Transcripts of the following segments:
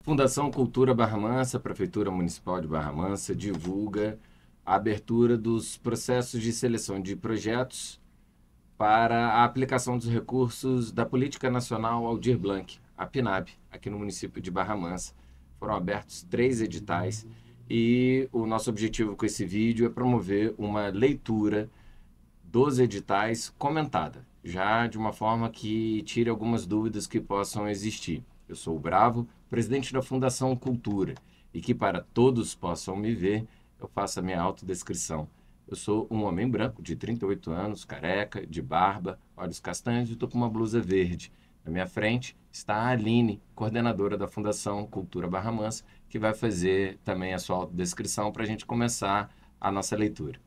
Fundação Cultura Barra Mansa, Prefeitura Municipal de Barra Mansa, divulga a abertura dos processos de seleção de projetos para a aplicação dos recursos da Política Nacional Aldir Blanc, a PNAB, aqui no município de Barra Mansa. Foram abertos 3 editais e o nosso objetivo com esse vídeo é promover uma leitura dos editais comentada, já de uma forma que tire algumas dúvidas que possam existir. Eu sou o Bravo, presidente da Fundação Cultura, e que para todos possam me ver, eu faço a minha autodescrição. Eu sou um homem branco de 38 anos, careca, de barba, olhos castanhos e estou com uma blusa verde. Na minha frente está a Aline, coordenadora da Fundação Cultura Barra Mansa, que vai fazer também a sua autodescrição para a gente começar a nossa leitura.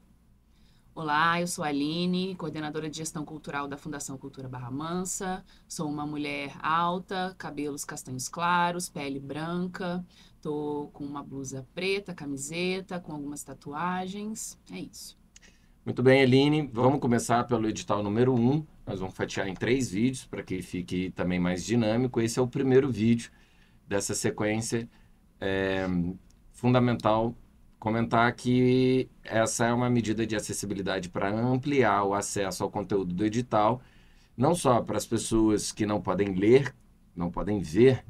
Olá, eu sou a Aline, coordenadora de gestão cultural da Fundação Cultura Barra Mansa. Sou uma mulher alta, cabelos castanhos claros, pele branca. Tô com uma blusa preta, camiseta, com algumas tatuagens. É isso. Muito bem, Aline, vamos começar pelo edital número 1. Nós vamos fatiar em 3 vídeos para que fique também mais dinâmico. Esse é o primeiro vídeo dessa sequência. Fundamental comentar que essa é uma medida de acessibilidade para ampliar o acesso ao conteúdo do edital, não só para as pessoas que não podem ler, não podem ver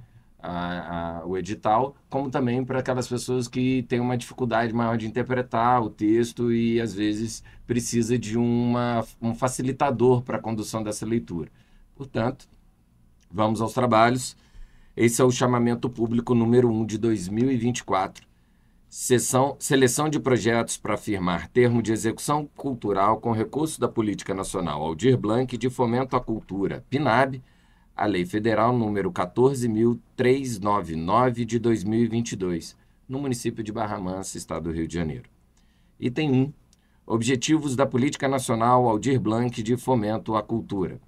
o edital, como também para aquelas pessoas que têm uma dificuldade maior de interpretar o texto e às vezes precisa de um facilitador para a condução dessa leitura. Portanto, vamos aos trabalhos. Esse é o chamamento público número 1 de 2024. Seleção de projetos para firmar termo de execução cultural com recurso da Política Nacional Aldir Blanc de Fomento à Cultura, PNAB, a Lei Federal número 14.399 de 2022, no município de Barra Mansa, Estado do Rio de Janeiro. Item 1. Objetivos da Política Nacional Aldir Blanc de Fomento à Cultura.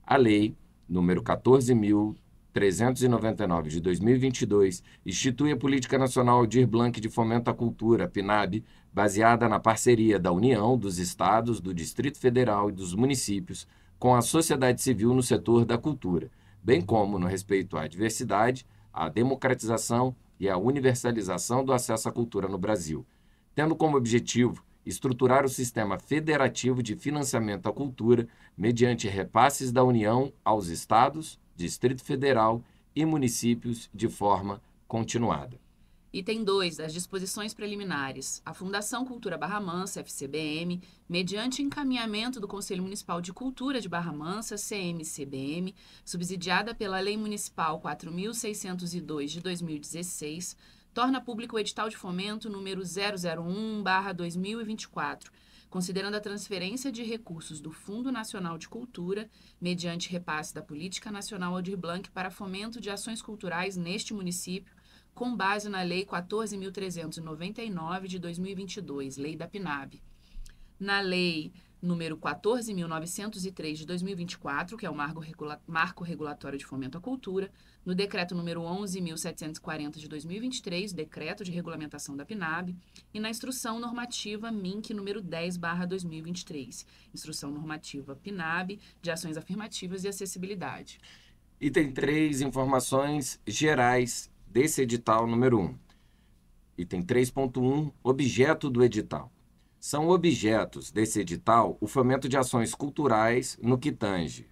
A Lei número 14.399 de 2022 institui a Política Nacional Aldir Blanc de Fomento à Cultura, PNAB, baseada na parceria da União, dos Estados, do Distrito Federal e dos municípios com a sociedade civil no setor da cultura, bem como no respeito à diversidade, à democratização e à universalização do acesso à cultura no Brasil, tendo como objetivo estruturar o sistema federativo de financiamento à cultura mediante repasses da União aos Estados, Distrito Federal e municípios de forma continuada. Item 2 das disposições preliminares. A Fundação Cultura Barra Mansa, FCBM, mediante encaminhamento do Conselho Municipal de Cultura de Barra Mansa, CMCBM, subsidiada pela Lei Municipal 4.602 de 2016, torna público o edital de fomento número 001/2024, considerando a transferência de recursos do Fundo Nacional de Cultura, mediante repasse da Política Nacional Aldir Blanc para fomento de ações culturais neste município, com base na Lei 14.399 de 2022, Lei da PNAB. Na Lei número 14.903 de 2024, que é o Marco Regulatório de Fomento à Cultura, no Decreto número 11.740 de 2023, Decreto de Regulamentação da PNAB, e na Instrução Normativa MINC número 10/2023, Instrução Normativa PNAB de Ações Afirmativas e Acessibilidade. Item 3, informações gerais desse edital número 1. Item 3.1, objeto do edital. São objetos desse edital o fomento de ações culturais no que tange,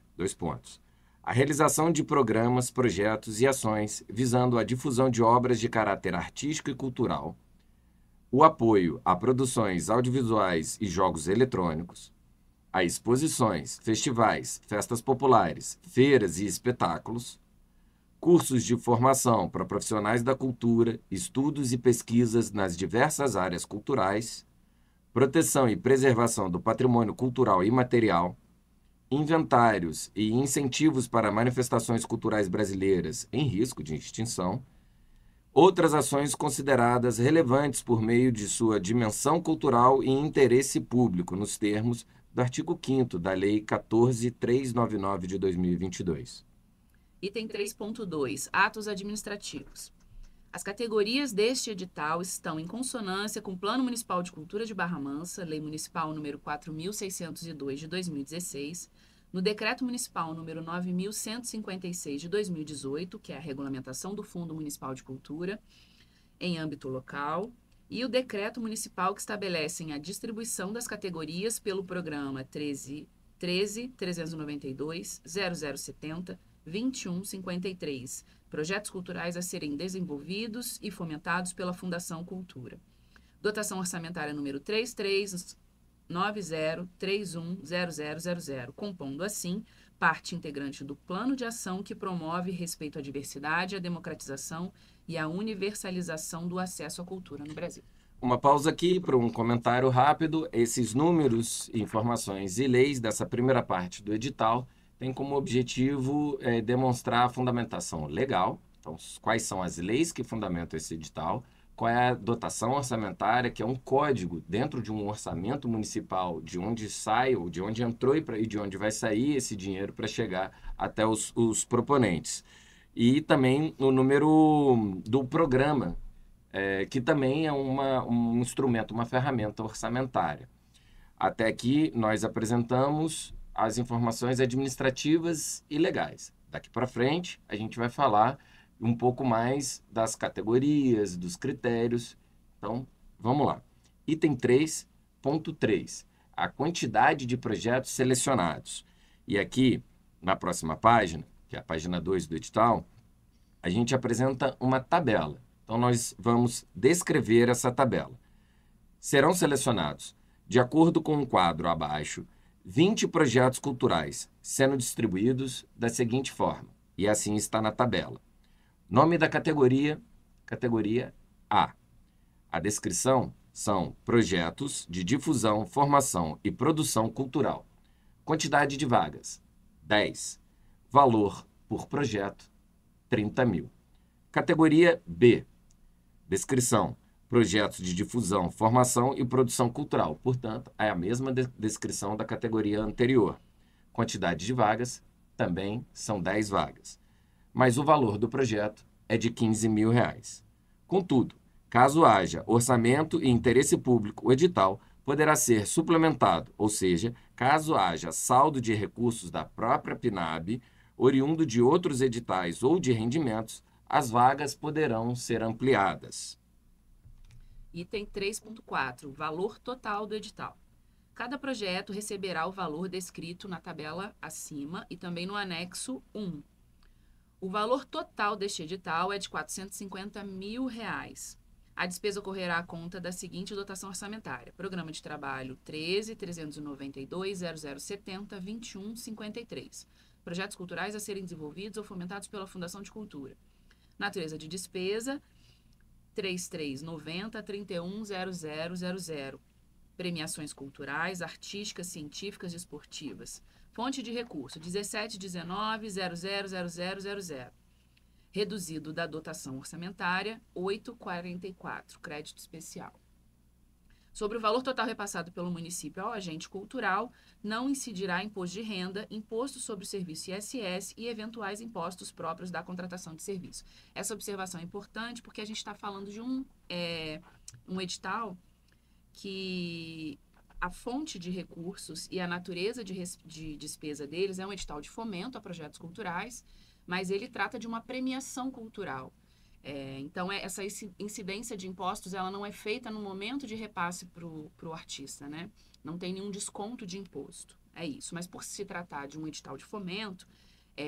a realização de programas, projetos e ações visando a difusão de obras de caráter artístico e cultural, o apoio a produções audiovisuais e jogos eletrônicos, a exposições, festivais, festas populares, feiras e espetáculos, cursos de formação para profissionais da cultura, estudos e pesquisas nas diversas áreas culturais, proteção e preservação do patrimônio cultural e imaterial, inventários e incentivos para manifestações culturais brasileiras em risco de extinção, outras ações consideradas relevantes por meio de sua dimensão cultural e interesse público, nos termos do artigo 5º da Lei 14.399 de 2022. Item 3.2, atos administrativos. As categorias deste edital estão em consonância com o Plano Municipal de Cultura de Barra Mansa, Lei Municipal número 4.602 de 2016, No Decreto Municipal número 9.156 de 2018, que é a regulamentação do Fundo Municipal de Cultura em âmbito local, e o Decreto Municipal que estabelecem a distribuição das categorias pelo programa 13.392.0070.2153, projetos culturais a serem desenvolvidos e fomentados pela Fundação Cultura. Dotação orçamentária número 3390310000, compondo assim parte integrante do plano de ação que promove respeito à diversidade, à democratização e à universalização do acesso à cultura no Brasil. Uma pausa aqui para um comentário rápido. Esses números, informações e leis dessa primeira parte do edital têm como objetivo demonstrar a fundamentação legal. Então, quais são as leis que fundamentam esse edital, qual é a dotação orçamentária, que é um código dentro de um orçamento municipal, de onde sai, ou de onde entrou e de onde vai sair esse dinheiro para chegar até os proponentes. E também o número do programa, que também é um instrumento, uma ferramenta orçamentária. Até aqui nós apresentamos as informações administrativas e legais. Daqui para frente a gente vai falar um pouco mais das categorias, dos critérios. Então, vamos lá. Item 3.3, a quantidade de projetos selecionados. E aqui, na próxima página, que é a página 2 do edital, a gente apresenta uma tabela. Então, nós vamos descrever essa tabela. Serão selecionados, de acordo com o quadro abaixo, 20 projetos culturais, sendo distribuídos da seguinte forma, e assim está na tabela. Nome da categoria, categoria A. A descrição são projetos de difusão, formação e produção cultural. Quantidade de vagas, 10. Valor por projeto, 30 mil. Categoria B. Descrição, projetos de difusão, formação e produção cultural. Portanto, é a mesma descrição da categoria anterior. Quantidade de vagas, também são 10 vagas. Mas o valor do projeto é de R$15 mil. Contudo, caso haja orçamento e interesse público, o edital poderá ser suplementado, ou seja, caso haja saldo de recursos da própria PNAB, oriundo de outros editais ou de rendimentos, as vagas poderão ser ampliadas. Item 3.4, valor total do edital. Cada projeto receberá o valor descrito na tabela acima e também no anexo 1. O valor total deste edital é de R$450 mil. A despesa ocorrerá à conta da seguinte dotação orçamentária. Programa de trabalho 13.392.0070.2153. Projetos culturais a serem desenvolvidos ou fomentados pela Fundação de Cultura. Natureza de despesa 3390.31.0000. Premiações culturais, artísticas, científicas e esportivas. Fonte de recurso 1719.000000. Reduzido da dotação orçamentária 844, crédito especial. Sobre o valor total repassado pelo município ao agente cultural, não incidirá imposto de renda, imposto sobre o serviço ISS e eventuais impostos próprios da contratação de serviço. Essa observação é importante porque a gente está falando de um edital que a fonte de recursos e a natureza de despesa deles é um edital de fomento a projetos culturais, mas ele trata de uma premiação cultural. Então, essa incidência de impostos ela não é feita no momento de repasse para o artista, né? Não tem nenhum desconto de imposto, é isso. Mas por se tratar de um edital de fomento,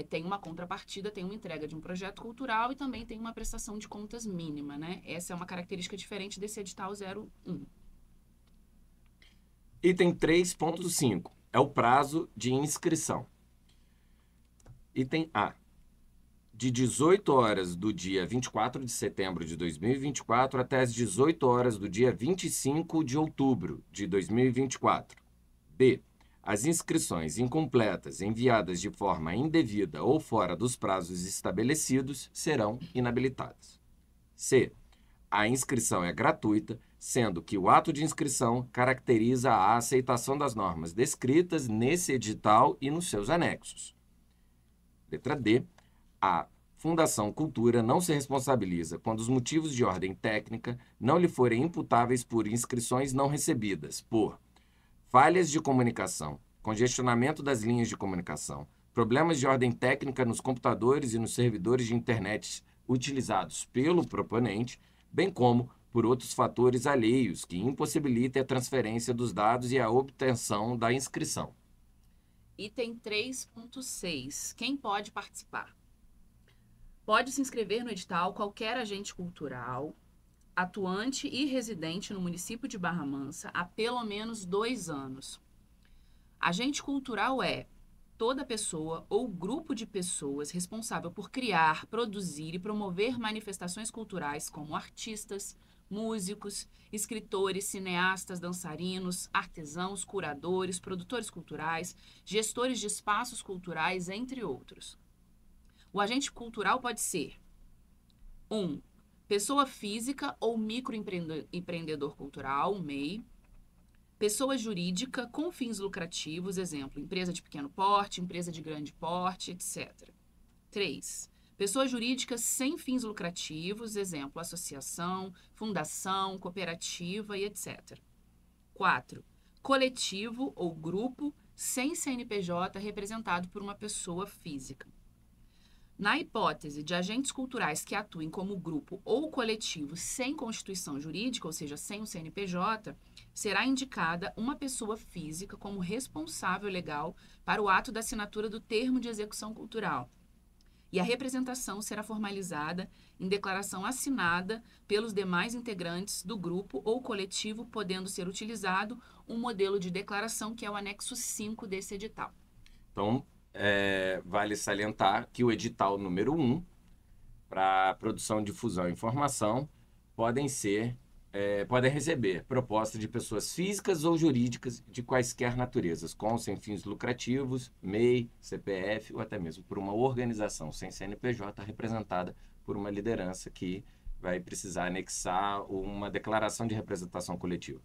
tem uma contrapartida, tem uma entrega de um projeto cultural e também tem uma prestação de contas mínima, né? Essa é uma característica diferente desse edital 01. Item 3.5 é o prazo de inscrição. Item A. De 18 horas do dia 24 de setembro de 2024 até as 18 horas do dia 25 de outubro de 2024. B. As inscrições incompletas enviadas de forma indevida ou fora dos prazos estabelecidos serão inabilitadas. C. A inscrição é gratuita, sendo que o ato de inscrição caracteriza a aceitação das normas descritas nesse edital e nos seus anexos. Letra D. A Fundação Cultura não se responsabiliza quando os motivos de ordem técnica não lhe forem imputáveis por inscrições não recebidas, por falhas de comunicação, congestionamento das linhas de comunicação, problemas de ordem técnica nos computadores e nos servidores de internet utilizados pelo proponente, bem como por outros fatores alheios que impossibilitem a transferência dos dados e a obtenção da inscrição. Item 3.6. Quem pode participar? Pode se inscrever no edital qualquer agente cultural, atuante e residente no município de Barra Mansa há pelo menos 2 anos. Agente cultural é toda pessoa ou grupo de pessoas responsável por criar, produzir e promover manifestações culturais como artistas, músicos, escritores, cineastas, dançarinos, artesãos, curadores, produtores culturais, gestores de espaços culturais, entre outros. O agente cultural pode ser 1. Pessoa física ou microempreendedor cultural, MEI. Pessoa jurídica com fins lucrativos, exemplo, empresa de pequeno porte, empresa de grande porte, etc. 3. Pessoa jurídica sem fins lucrativos, exemplo, associação, fundação, cooperativa e etc. 4. Coletivo ou grupo sem CNPJ representado por uma pessoa física. Na hipótese de agentes culturais que atuem como grupo ou coletivo sem constituição jurídica, ou seja, sem o CNPJ, será indicada uma pessoa física como responsável legal para o ato da assinatura do termo de execução cultural. E a representação será formalizada em declaração assinada pelos demais integrantes do grupo ou coletivo, podendo ser utilizado um modelo de declaração que é o anexo 5 desse edital. Então, vale salientar que o edital número 1, para produção, difusão e informação, podem receber proposta de pessoas físicas ou jurídicas de quaisquer naturezas, com ou sem fins lucrativos, MEI, CPF ou até mesmo por uma organização sem CNPJ representada por uma liderança que vai precisar anexar uma declaração de representação coletiva.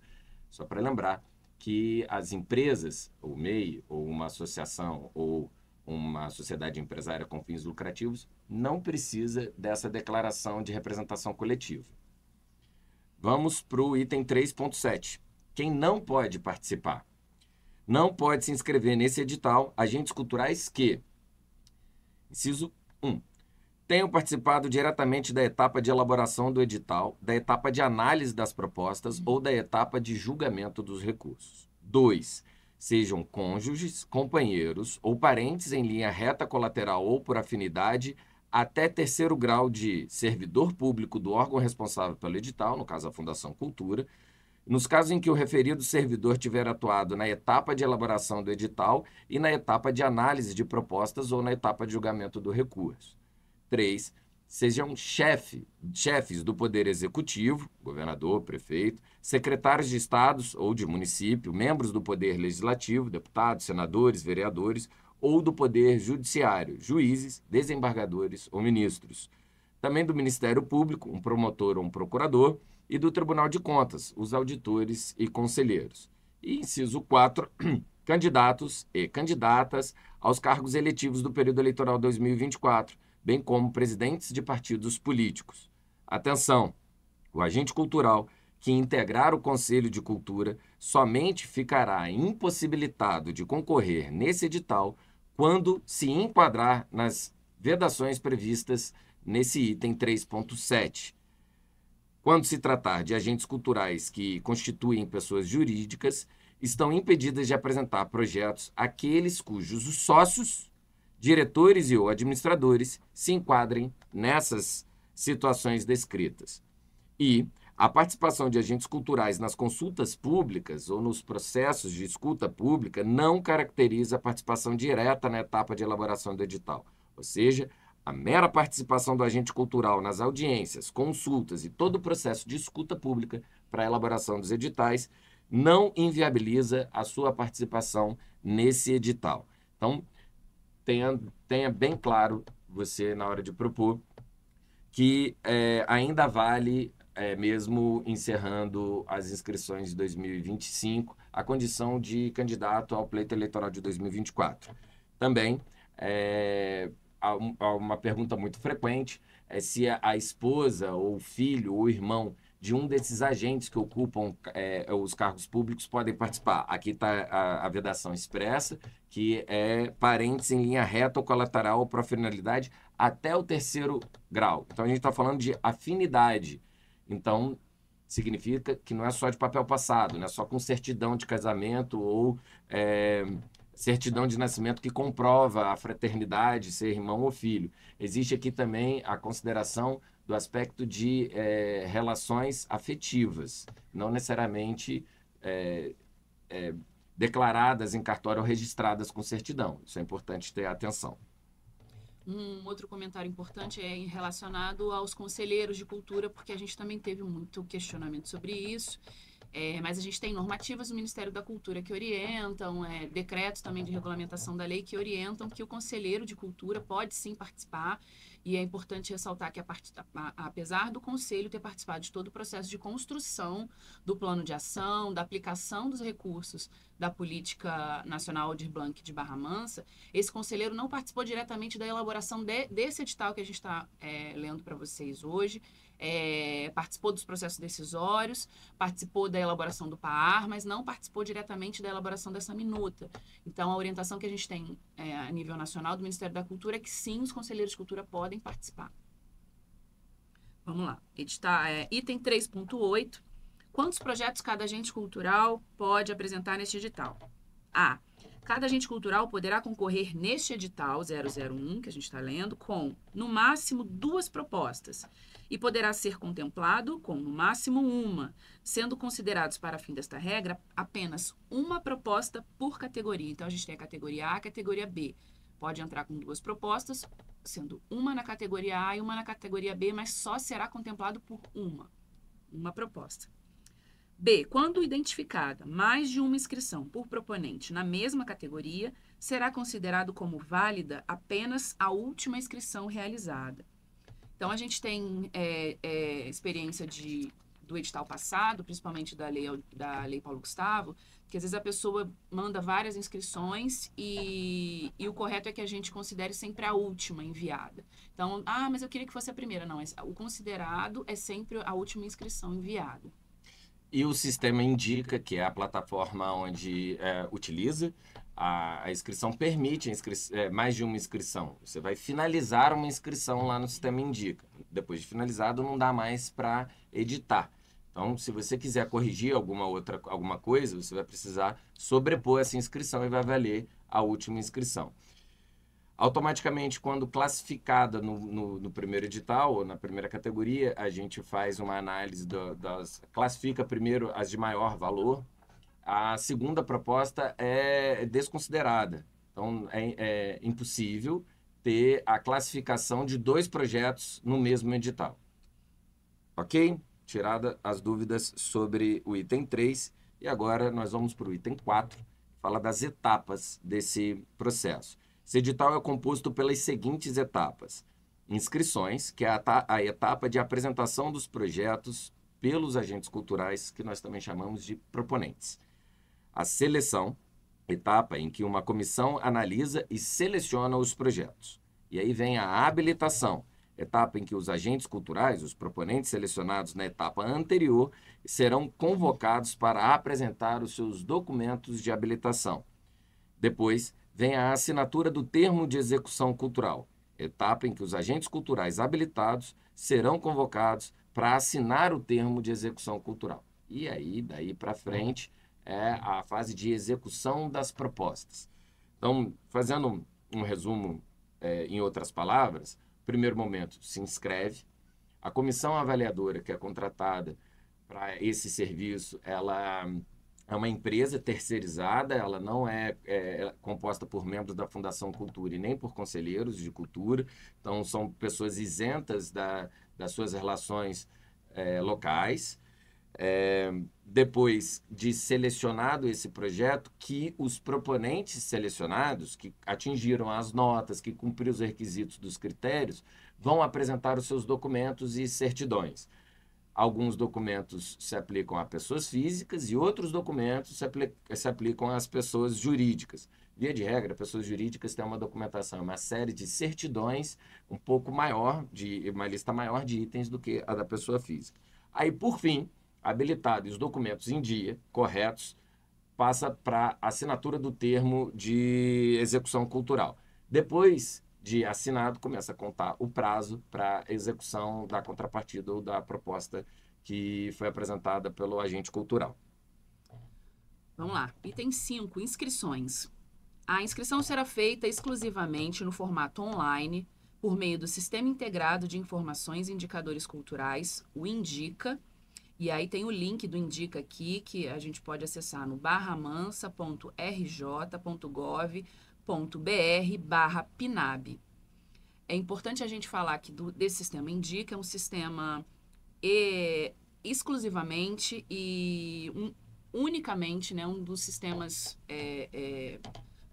Só para lembrar que as empresas, ou MEI, ou uma associação, ou uma sociedade empresária com fins lucrativos, não precisa dessa declaração de representação coletiva. Vamos para o item 3.7. Quem não pode participar? Não pode se inscrever nesse edital agentes culturais que, inciso 1, tenham participado diretamente da etapa de elaboração do edital, da etapa de análise das propostas ou da etapa de julgamento dos recursos. 2. Sejam cônjuges, companheiros ou parentes em linha reta colateral ou por afinidade até 3º grau de servidor público do órgão responsável pelo edital, no caso a Fundação Cultura, nos casos em que o referido servidor tiver atuado na etapa de elaboração do edital e na etapa de análise de propostas ou na etapa de julgamento do recurso. 3. Sejam chefes do Poder Executivo, governador, prefeito, secretários de estados ou de município, membros do Poder Legislativo, deputados, senadores, vereadores, ou do Poder Judiciário, juízes, desembargadores ou ministros. Também do Ministério Público, um promotor ou um procurador, e do Tribunal de Contas, os auditores e conselheiros. E inciso 4, candidatos e candidatas aos cargos eletivos do período eleitoral 2024, bem como presidentes de partidos políticos. Atenção! O agente cultural que integrar o Conselho de Cultura somente ficará impossibilitado de concorrer nesse edital quando se enquadrar nas vedações previstas nesse item 3.7. Quando se tratar de agentes culturais que constituem pessoas jurídicas, estão impedidas de apresentar projetos aqueles cujos sócios, diretores e ou administradores se enquadrem nessas situações descritas. E a participação de agentes culturais nas consultas públicas ou nos processos de escuta pública não caracteriza a participação direta na etapa de elaboração do edital. Ou seja, a mera participação do agente cultural nas audiências, consultas e todo o processo de escuta pública para a elaboração dos editais não inviabiliza a sua participação nesse edital. Então, tenha bem claro, você, na hora de propor, que ainda vale, mesmo encerrando as inscrições de 2025, a condição de candidato ao pleito eleitoral de 2024. Também, há uma pergunta muito frequente, se a esposa ou o filho ou o irmão de um desses agentes que ocupam os cargos públicos podem participar. Aqui está a vedação expressa, que é parentes em linha reta ou colateral ou para finalidade até o 3º grau. Então, a gente está falando de afinidade. Então, significa que não é só de papel passado, não é só com certidão de casamento ou certidão de nascimento que comprova a fraternidade, ser irmão ou filho. Existe aqui também a consideração do aspecto de relações afetivas, não necessariamente declaradas em cartório ou registradas com certidão. Isso é importante ter atenção. Um outro comentário importante é relacionado aos conselheiros de cultura, porque a gente também teve muito questionamento sobre isso. Mas a gente tem normativas do Ministério da Cultura que orientam, decretos também de regulamentação da lei que orientam que o conselheiro de cultura pode sim participar, e é importante ressaltar que apesar do conselho ter participado de todo o processo de construção do plano de ação, da aplicação dos recursos da Política Nacional Aldir Blanc de Barra Mansa, esse conselheiro não participou diretamente da elaboração desse edital que a gente está lendo para vocês hoje. Participou dos processos decisórios, participou da elaboração do PAR, mas não participou diretamente da elaboração dessa minuta. Então, a orientação que a gente tem a nível nacional do Ministério da Cultura é que sim, os conselheiros de cultura podem participar. Vamos lá. Item 3.8. Quantos projetos cada agente cultural pode apresentar neste edital? A. Cada agente cultural poderá concorrer neste edital 001, que a gente está lendo, com, no máximo, 2 propostas, e poderá ser contemplado com, no máximo, 1, sendo considerados, para fim desta regra, apenas uma proposta por categoria. Então, a gente tem a categoria A e a categoria B. Pode entrar com 2 propostas, sendo uma na categoria A e uma na categoria B, mas só será contemplado por uma proposta. B. Quando identificada mais de uma inscrição por proponente na mesma categoria, será considerado como válida apenas a última inscrição realizada. Então, a gente tem experiência do edital passado, principalmente da lei Paulo Gustavo, que às vezes a pessoa manda várias inscrições e o correto é que a gente considere sempre a última enviada. Então, mas eu queria que fosse a primeira. Não, o considerado é sempre a última inscrição enviada. E o sistema indica, que é a plataforma onde utiliza, a inscrição permite mais de uma inscrição. Você vai finalizar uma inscrição lá no sistema indica. Depois de finalizado, não dá mais para editar. Então, se você quiser corrigir alguma coisa, você vai precisar sobrepor essa inscrição e vai valer a última inscrição. Automaticamente, quando classificada no primeiro edital, ou na primeira categoria, a gente faz uma análise classifica primeiro as de maior valor. A segunda proposta é desconsiderada. Então, é impossível ter a classificação de 2 projetos no mesmo edital. Ok? Tirada as dúvidas sobre o item 3. E agora nós vamos para o item 4, que fala das etapas desse processo. Esse edital é composto pelas seguintes etapas: inscrições, que é a etapa de apresentação dos projetos pelos agentes culturais, que nós também chamamos de proponentes. A seleção, etapa em que uma comissão analisa e seleciona os projetos. E aí vem a habilitação, etapa em que os agentes culturais, os proponentes selecionados na etapa anterior, serão convocados para apresentar os seus documentos de habilitação. Depois, vem a assinatura do termo de execução cultural, etapa em que os agentes culturais habilitados serão convocados para assinar o termo de execução cultural. E aí, daí para frente, é a fase de execução das propostas. Então, fazendo um resumo em outras palavras, primeiro momento, se inscreve. A comissão avaliadora que é contratada para esse serviço, ela é uma empresa terceirizada, ela não é composta por membros da Fundação Cultura e nem por conselheiros de cultura. Então, são pessoas isentas das suas relações locais. Depois de selecionado esse projeto, que os proponentes selecionados, que atingiram as notas, que cumpriram os requisitos dos critérios, vão apresentar os seus documentos e certidões. Alguns documentos se aplicam a pessoas físicas e outros documentos se aplicam às pessoas jurídicas. Via de regra, pessoas jurídicas têm uma documentação, uma série de certidões um pouco maior, uma lista maior de itens do que a da pessoa física. Aí, por fim, habilitado e os documentos em dia, corretos, passa para assinatura do termo de execução cultural. Depois de assinado, começa a contar o prazo para execução da contrapartida ou da proposta que foi apresentada pelo agente cultural. Vamos lá. Item 5, inscrições. A inscrição será feita exclusivamente no formato online, por meio do Sistema Integrado de Informações e Indicadores Culturais, o INDICA. E aí tem o link do INDICA aqui, que a gente pode acessar no barramansa.rj.gov.br/PNAB. É importante a gente falar que desse sistema INDICA, é um sistema exclusivamente e unicamente, né, um dos sistemas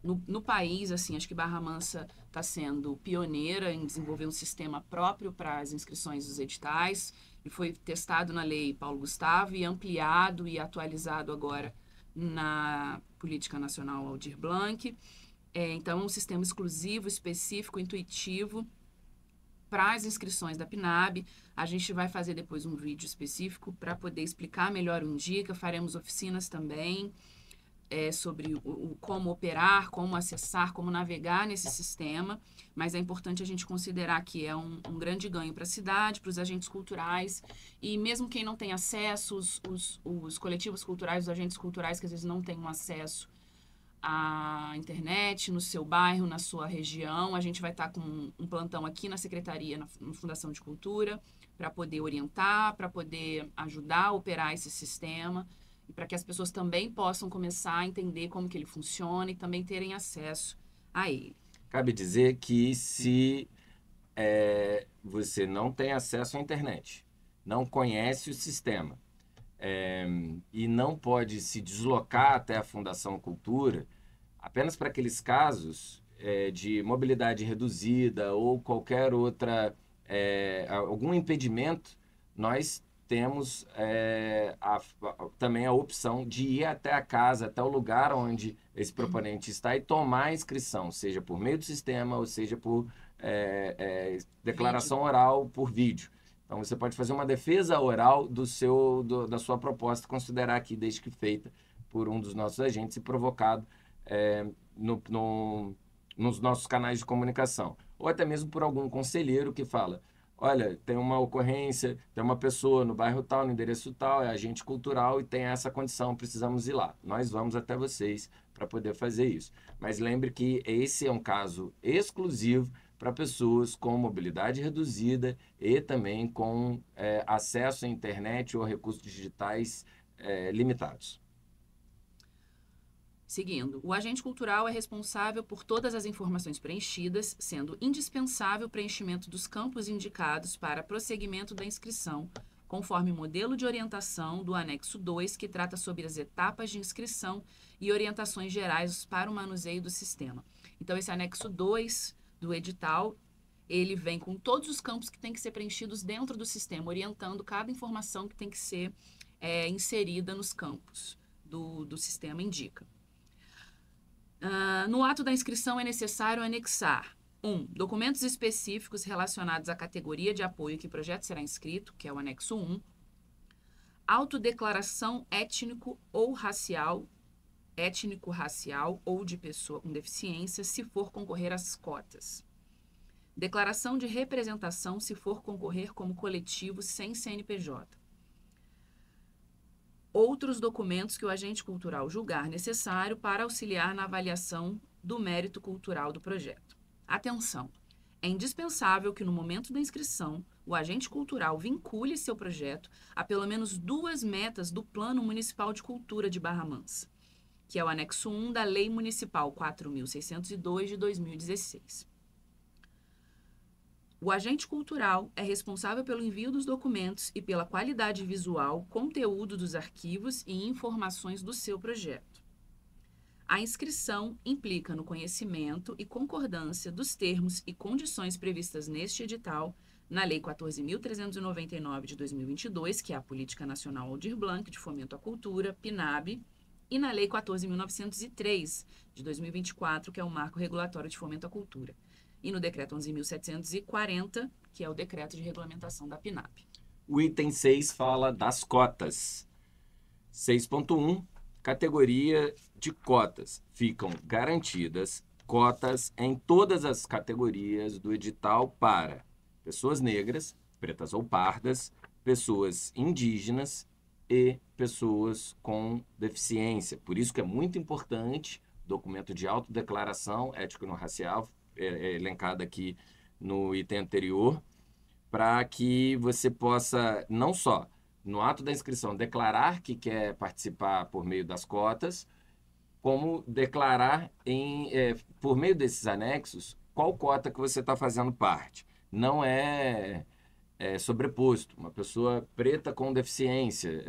no país, assim, acho que Barra Mansa está sendo pioneira em desenvolver um sistema próprio para as inscrições dos editais, e foi testado na Lei Paulo Gustavo e ampliado e atualizado agora na Política Nacional Aldir Blanc. Então, é um sistema exclusivo, específico, intuitivo para as inscrições da PNAB. A gente vai fazer depois um vídeo específico para poder explicar melhor o INDICA, faremos oficinas também sobre como operar, como acessar, como navegar nesse sistema, mas é importante a gente considerar que é um grande ganho para a cidade, para os agentes culturais, e mesmo quem não tem acesso, os coletivos culturais, os agentes culturais que às vezes não têm um acesso à internet, no seu bairro, na sua região, a gente vai estar com um plantão aqui na Secretaria, na Fundação de Cultura, para poder orientar, para poder ajudar a operar esse sistema, e para que as pessoas também possam começar a entender como que ele funciona e também terem acesso a ele. Cabe dizer que se você não tem acesso à internet, não conhece o sistema e não pode se deslocar até a Fundação Cultura, apenas para aqueles casos de mobilidade reduzida ou qualquer outra, algum impedimento, nós temos também a opção de ir até a casa, até o lugar onde esse proponente está e tomar a inscrição, seja por meio do sistema ou seja por declaração oral por vídeo. Então, você pode fazer uma defesa oral da sua proposta, considerar aqui, desde que feita por um dos nossos agentes e provocado nos nossos canais de comunicação. Ou até mesmo por algum conselheiro que fala: olha, tem uma ocorrência, tem uma pessoa no bairro tal, no endereço tal, é agente cultural e tem essa condição, precisamos ir lá. Nós vamos até vocês para poder fazer isso. Mas lembre que esse é um caso exclusivo para pessoas com mobilidade reduzida e também com acesso à internet ou recursos digitais limitados. Seguindo, o agente cultural é responsável por todas as informações preenchidas, sendo indispensável o preenchimento dos campos indicados para prosseguimento da inscrição, conforme o modelo de orientação do anexo 2, que trata sobre as etapas de inscrição e orientações gerais para o manuseio do sistema. Então, esse anexo 2 do edital, ele vem com todos os campos que têm que ser preenchidos dentro do sistema, orientando cada informação que tem que ser inserida nos campos do sistema INDICA. No ato da inscrição é necessário anexar 1. Documentos específicos relacionados à categoria de apoio que o projeto será inscrito, que é o anexo 1. Autodeclaração étnico-racial ou de pessoa com deficiência, se for concorrer às cotas. Declaração de representação, se for concorrer como coletivo sem CNPJ. Outros documentos que o agente cultural julgar necessário para auxiliar na avaliação do mérito cultural do projeto. Atenção! É indispensável que no momento da inscrição, o agente cultural vincule seu projeto a pelo menos 2 metas do Plano Municipal de Cultura de Barra Mansa, que é o anexo 1 da Lei Municipal 4.602 de 2016. O agente cultural é responsável pelo envio dos documentos e pela qualidade visual, conteúdo dos arquivos e informações do seu projeto. A inscrição implica no conhecimento e concordância dos termos e condições previstas neste edital, na Lei 14.399 de 2022, que é a Política Nacional Aldir Blanc de Fomento à Cultura, PNAB, e na Lei 14.903 de 2024, que é o Marco Regulatório de Fomento à Cultura, e no Decreto 11.740, que é o Decreto de Regulamentação da PNAB. O item 6 fala das cotas. 6.1, categoria de cotas. Ficam garantidas cotas em todas as categorias do edital para pessoas negras, pretas ou pardas, pessoas indígenas e pessoas com deficiência. Por isso que é muito importante documento de autodeclaração étnico-racial, elencado aqui no item anterior, para que você possa, não só no ato da inscrição, declarar que quer participar por meio das cotas, como declarar por meio desses anexos qual cota que você está fazendo parte. Não é sobreposto. Uma pessoa preta com deficiência,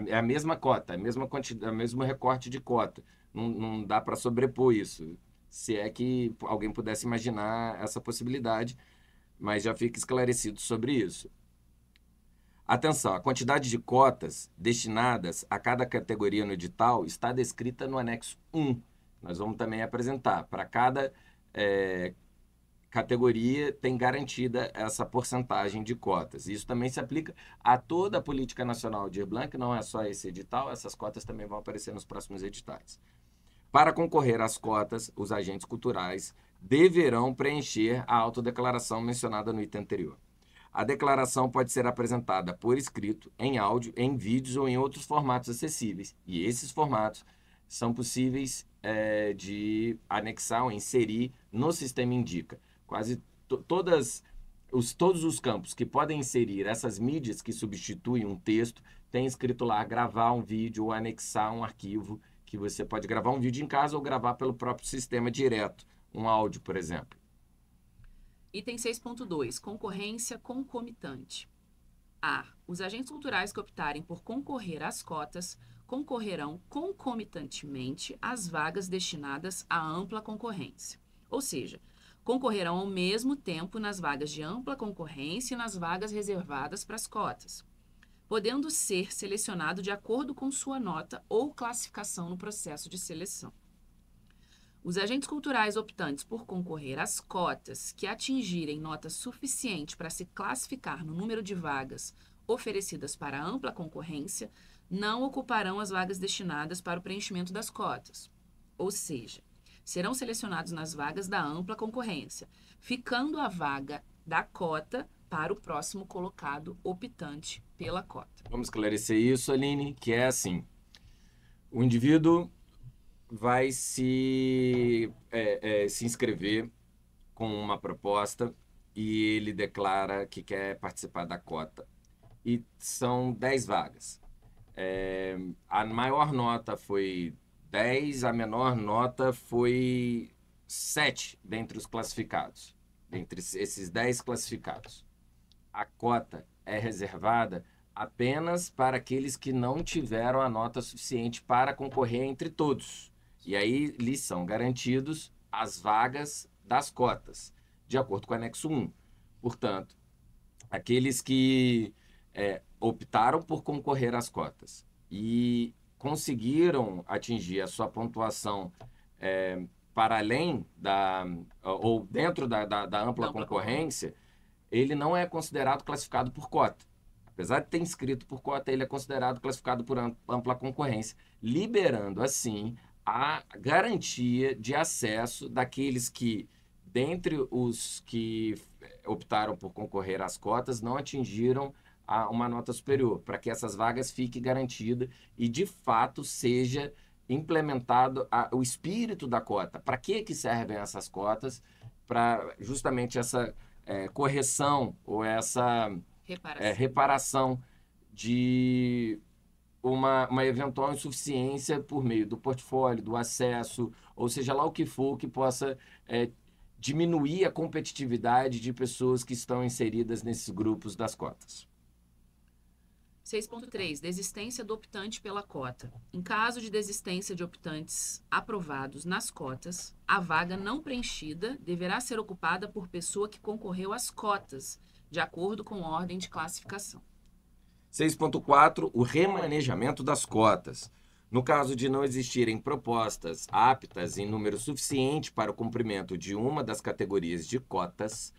é a mesma cota, a mesma quantidade, o mesmo recorte de cota. Não dá para sobrepor isso. Se é que alguém pudesse imaginar essa possibilidade, mas já fica esclarecido sobre isso. Atenção, a quantidade de cotas destinadas a cada categoria no edital está descrita no anexo 1. Nós vamos também apresentar. Para cada categoria tem garantida essa porcentagem de cotas. Isso também se aplica a toda a política nacional de Blanc, não é só esse edital, essas cotas também vão aparecer nos próximos editais. Para concorrer às cotas, os agentes culturais deverão preencher a autodeclaração mencionada no item anterior. A declaração pode ser apresentada por escrito, em áudio, em vídeos ou em outros formatos acessíveis. E esses formatos são possíveis de anexar ou inserir no sistema Indica. Quase todos os campos que podem inserir essas mídias que substituem um texto, tem escrito lá gravar um vídeo ou anexar um arquivo, que você pode gravar um vídeo em casa ou gravar pelo próprio sistema direto, um áudio, por exemplo. Item 6.2, concorrência concomitante. A. Os agentes culturais que optarem por concorrer às cotas concorrerão concomitantemente às vagas destinadas à ampla concorrência. Ou seja, concorrerão ao mesmo tempo nas vagas de ampla concorrência e nas vagas reservadas para as cotas, podendo ser selecionado de acordo com sua nota ou classificação no processo de seleção. Os agentes culturais optantes por concorrer às cotas que atingirem nota suficiente para se classificar no número de vagas oferecidas para ampla concorrência não ocuparão as vagas destinadas para o preenchimento das cotas, ou seja, serão selecionados nas vagas da ampla concorrência, ficando a vaga da cota para o próximo colocado optante pela cota. Vamos esclarecer isso, Aline, que é assim, o indivíduo vai se inscrever com uma proposta e ele declara que quer participar da cota. E são 10 vagas. A maior nota foi 10, a menor nota foi 7 dentre os classificados, dentre esses 10 classificados. A cota é reservada apenas para aqueles que não tiveram a nota suficiente para concorrer entre todos. E aí lhes são garantidos as vagas das cotas, de acordo com o anexo 1. Portanto, aqueles que optaram por concorrer às cotas e conseguiram atingir a sua pontuação para além ou dentro da ampla concorrência, ele não é considerado classificado por cota. Apesar de ter inscrito por cota, ele é considerado classificado por ampla concorrência, liberando, assim, a garantia de acesso daqueles que, dentre os que optaram por concorrer às cotas, não atingiram uma nota superior, para que essas vagas fiquem garantidas e, de fato, seja implementado o espírito da cota. Para que servem essas cotas? Para justamente essa correção ou essa reparação de uma eventual insuficiência por meio do portfólio, do acesso, ou seja lá o que for que possa diminuir a competitividade de pessoas que estão inseridas nesses grupos das cotas. 6.3. Desistência do optante pela cota. Em caso de desistência de optantes aprovados nas cotas, a vaga não preenchida deverá ser ocupada por pessoa que concorreu às cotas, de acordo com ordem de classificação. 6.4. O remanejamento das cotas. No caso de não existirem propostas aptas em número suficiente para o cumprimento de uma das categorias de cotas,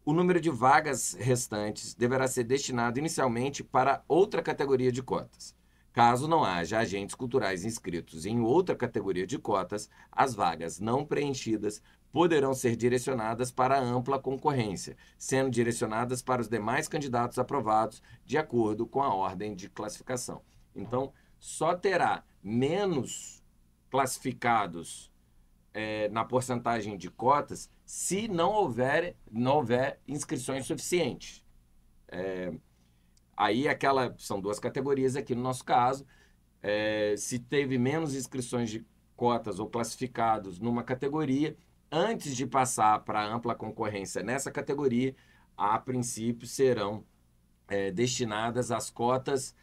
O número de vagas restantes deverá ser destinado inicialmente para outra categoria de cotas. Caso não haja agentes culturais inscritos em outra categoria de cotas, as vagas não preenchidas poderão ser direcionadas para ampla concorrência, sendo direcionadas para os demais candidatos aprovados de acordo com a ordem de classificação. Então, só terá menos classificados na porcentagem de cotas se não houver inscrições suficientes. Aí são duas categorias aqui no nosso caso. Se teve menos inscrições de cotas ou classificados numa categoria, antes de passar para ampla concorrência nessa categoria, a princípio serão destinadas as cotas,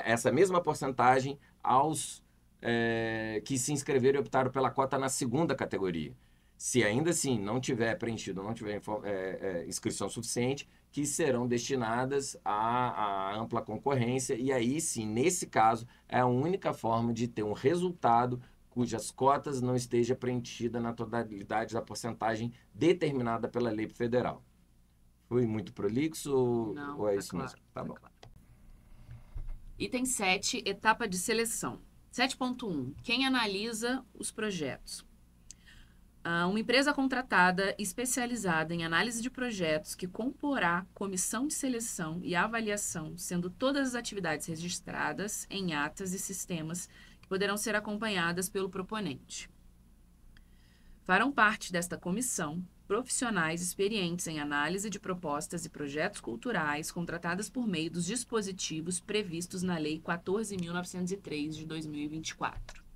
essa mesma porcentagem, aos que se inscreveram e optaram pela cota na segunda categoria. Se ainda assim não tiver preenchido, não tiver inscrição suficiente, que serão destinadas à ampla concorrência, e aí sim, nesse caso, é a única forma de ter um resultado cujas cotas não esteja preenchida na totalidade da porcentagem determinada pela lei federal. Foi muito prolixo Não, ou é tá isso claro, mesmo? Tá bom. claro. Item 7, etapa de seleção. 7.1. Quem analisa os projetos? Uma empresa contratada especializada em análise de projetos que comporá comissão de seleção e avaliação, sendo todas as atividades registradas em atas e sistemas que poderão ser acompanhadas pelo proponente. Farão parte desta comissão profissionais experientes em análise de propostas e projetos culturais contratadas por meio dos dispositivos previstos na Lei 14.903 de 2024.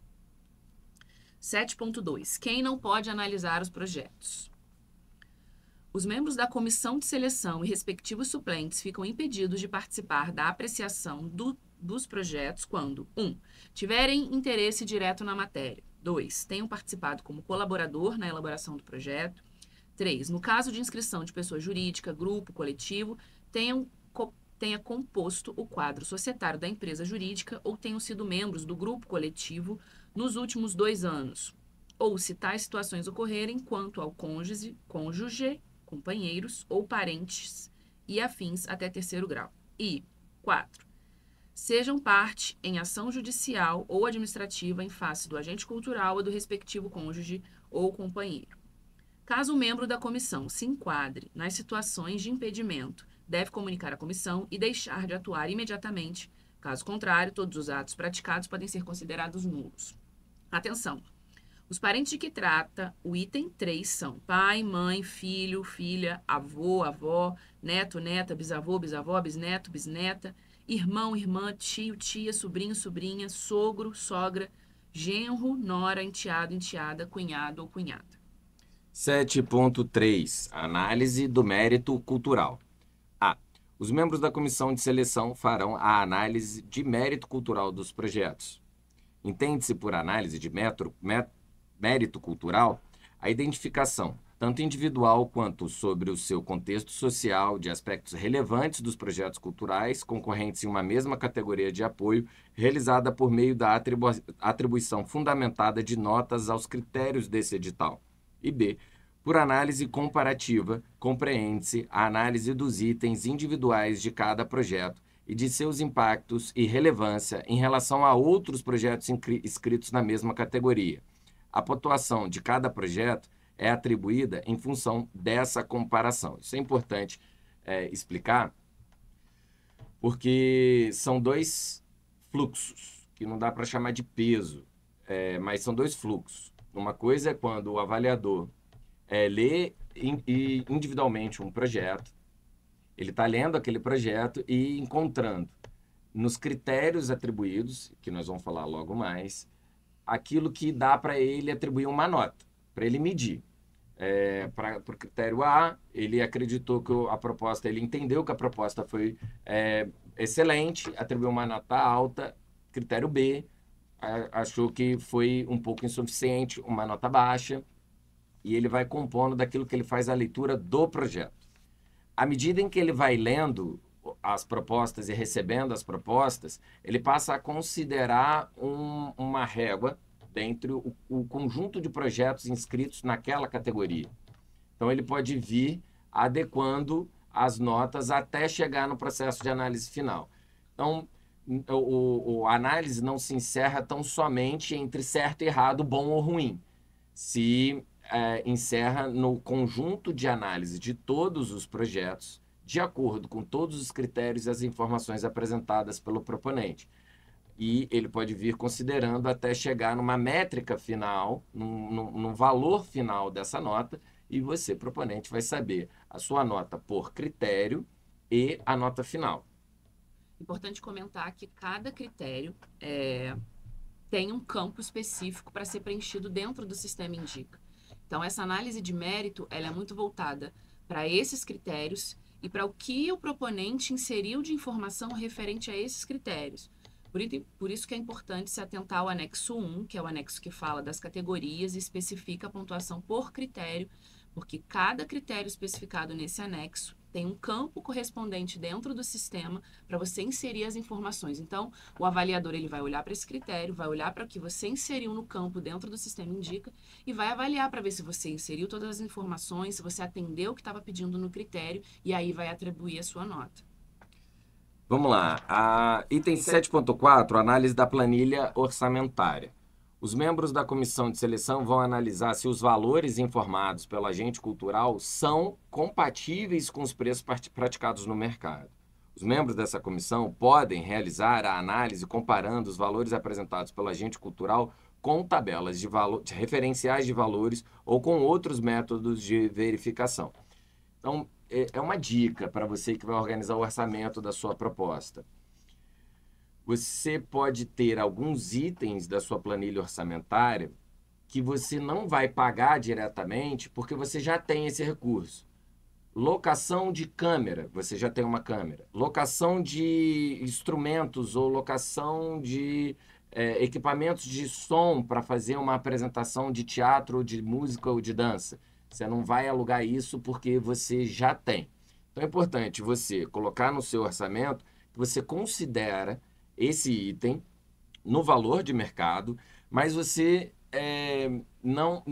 7.2. Quem não pode analisar os projetos? Os membros da comissão de seleção e respectivos suplentes ficam impedidos de participar da apreciação dos projetos quando 1. Tiverem interesse direto na matéria. 2. Tenham participado como colaborador na elaboração do projeto. 3. No caso de inscrição de pessoa jurídica, grupo, coletivo, tenha composto o quadro societário da empresa jurídica ou tenham sido membros do grupo coletivo nos últimos 2 anos, ou se tais situações ocorrerem quanto ao cônjuge, companheiros ou parentes e afins até 3º grau. E 4. Sejam parte em ação judicial ou administrativa em face do agente cultural ou do respectivo cônjuge ou companheiro. Caso o membro da comissão se enquadre nas situações de impedimento, deve comunicar à comissão e deixar de atuar imediatamente. Caso contrário, todos os atos praticados podem ser considerados nulos. Atenção! Os parentes de que trata o item 3 são pai, mãe, filho, filha, avô, avó, neto, neta, bisavô, bisavó, bisneto, bisneta, irmão, irmã, tio, tia, sobrinho, sobrinha, sogro, sogra, genro, nora, enteado, enteada, cunhado ou cunhada. 7.3. Análise do mérito cultural. A. Os membros da comissão de seleção farão a análise de mérito cultural dos projetos. Entende-se por análise de mérito cultural a identificação, tanto individual quanto sobre o seu contexto social, de aspectos relevantes dos projetos culturais concorrentes em uma mesma categoria de apoio, realizada por meio da atribuição fundamentada de notas aos critérios desse edital. E B. Por análise comparativa, compreende-se a análise dos itens individuais de cada projeto e de seus impactos e relevância em relação a outros projetos inscritos na mesma categoria. A pontuação de cada projeto é atribuída em função dessa comparação. Isso é importante explicar, porque são 2 fluxos, que não dá para chamar de peso, mas são 2 fluxos. Uma coisa é quando o avaliador lê individualmente um projeto, ele está lendo aquele projeto e encontrando nos critérios atribuídos, que nós vamos falar logo mais, aquilo que dá para ele atribuir uma nota, para ele medir. Para o critério A, ele acreditou que a proposta, ele entendeu que a proposta foi excelente, atribuiu uma nota alta. Critério B, achou que foi um pouco insuficiente, uma nota baixa, e ele vai compondo daquilo que ele faz a leitura do projeto. À medida em que ele vai lendo as propostas e recebendo as propostas, ele passa a considerar uma régua dentre o conjunto de projetos inscritos naquela categoria. Então, ele pode vir adequando as notas até chegar no processo de análise final. Então, a análise não se encerra tão somente entre certo e errado, bom ou ruim. Se encerra no conjunto de análise de todos os projetos, de acordo com todos os critérios e as informações apresentadas pelo proponente. E ele pode vir considerando até chegar numa métrica final, num valor final dessa nota, e você, proponente, vai saber a sua nota por critério e a nota final. Importante comentar que cada critério tem um campo específico para ser preenchido dentro do sistema Indica. Então, essa análise de mérito, ela é muito voltada para esses critérios e para o que o proponente inseriu de informação referente a esses critérios. Por isso que é importante se atentar ao anexo 1, que é o anexo que fala das categorias e especifica a pontuação por critério, porque cada critério especificado nesse anexo tem um campo correspondente dentro do sistema para você inserir as informações. Então, o avaliador ele vai olhar para esse critério, vai olhar para o que você inseriu no campo dentro do sistema Indica e vai avaliar para ver se você inseriu todas as informações, se você atendeu o que estava pedindo no critério e aí vai atribuir a sua nota. Vamos lá. Item 7.4, análise da planilha orçamentária. Os membros da comissão de seleção vão analisar se os valores informados pelo agente cultural são compatíveis com os preços praticados no mercado. Os membros dessa comissão podem realizar a análise comparando os valores apresentados pelo agente cultural com tabelas de referenciais de valores ou com outros métodos de verificação. Então, é uma dica para você que vai organizar o orçamento da sua proposta. Você pode ter alguns itens da sua planilha orçamentária que você não vai pagar diretamente porque você já tem esse recurso. Locação de câmera, você já tem uma câmera. Locação de instrumentos ou locação de equipamentos de som para fazer uma apresentação de teatro, ou de música ou de dança. Você não vai alugar isso porque você já tem. Então é importante você colocar no seu orçamento que você considera esse item no valor de mercado, mas você não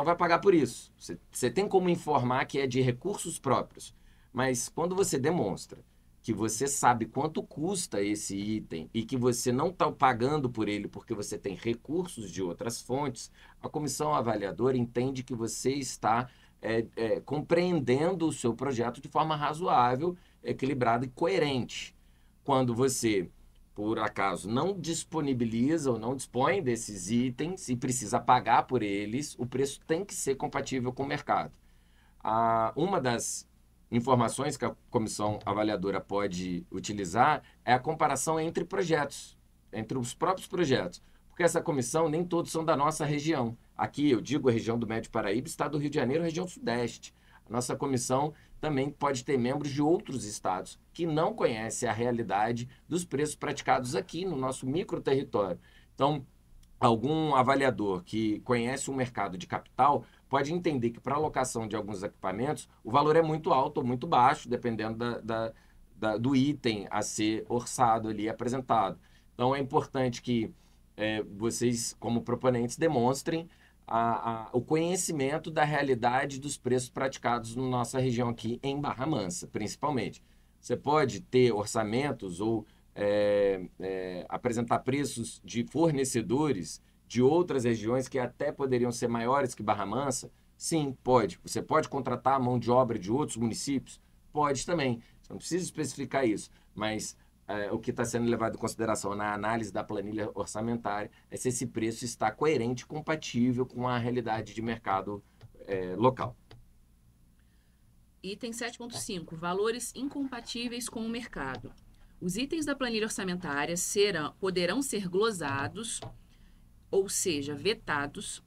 vai pagar por isso. Você tem como informar que é de recursos próprios, mas quando você demonstra que você sabe quanto custa esse item e que você não está pagando por ele porque você tem recursos de outras fontes, a comissão avaliadora entende que você está compreendendo o seu projeto de forma razoável, equilibrada e coerente. Quando você, por acaso, não disponibiliza ou não dispõe desses itens e precisa pagar por eles, o preço tem que ser compatível com o mercado. Uma das informações que a comissão avaliadora pode utilizar é a comparação entre projetos, entre os próprios projetos, porque essa comissão nem todos são da nossa região. Aqui eu digo a região do Médio Paraíba, estado do Rio de Janeiro, região sudeste. A nossa comissão também pode ter membros de outros estados que não conhecem a realidade dos preços praticados aqui no nosso micro território. Então, algum avaliador que conhece o mercado de capital pode entender que para a alocação de alguns equipamentos o valor é muito alto ou muito baixo, dependendo do item a ser orçado ali, apresentado. Então é importante que vocês, como proponentes, demonstrem o conhecimento da realidade dos preços praticados na nossa região aqui em Barra Mansa, principalmente. Você pode ter orçamentos ou apresentar preços de fornecedores de outras regiões que até poderiam ser maiores que Barra Mansa? Sim, pode. Você pode contratar a mão de obra de outros municípios? Pode também. Você não precisa especificar isso, mas o que está sendo levado em consideração na análise da planilha orçamentária é se esse preço está coerente e compatível com a realidade de mercado local. Item 7.5. Valores incompatíveis com o mercado. Os itens da planilha orçamentária poderão ser glosados, ou seja, vetados,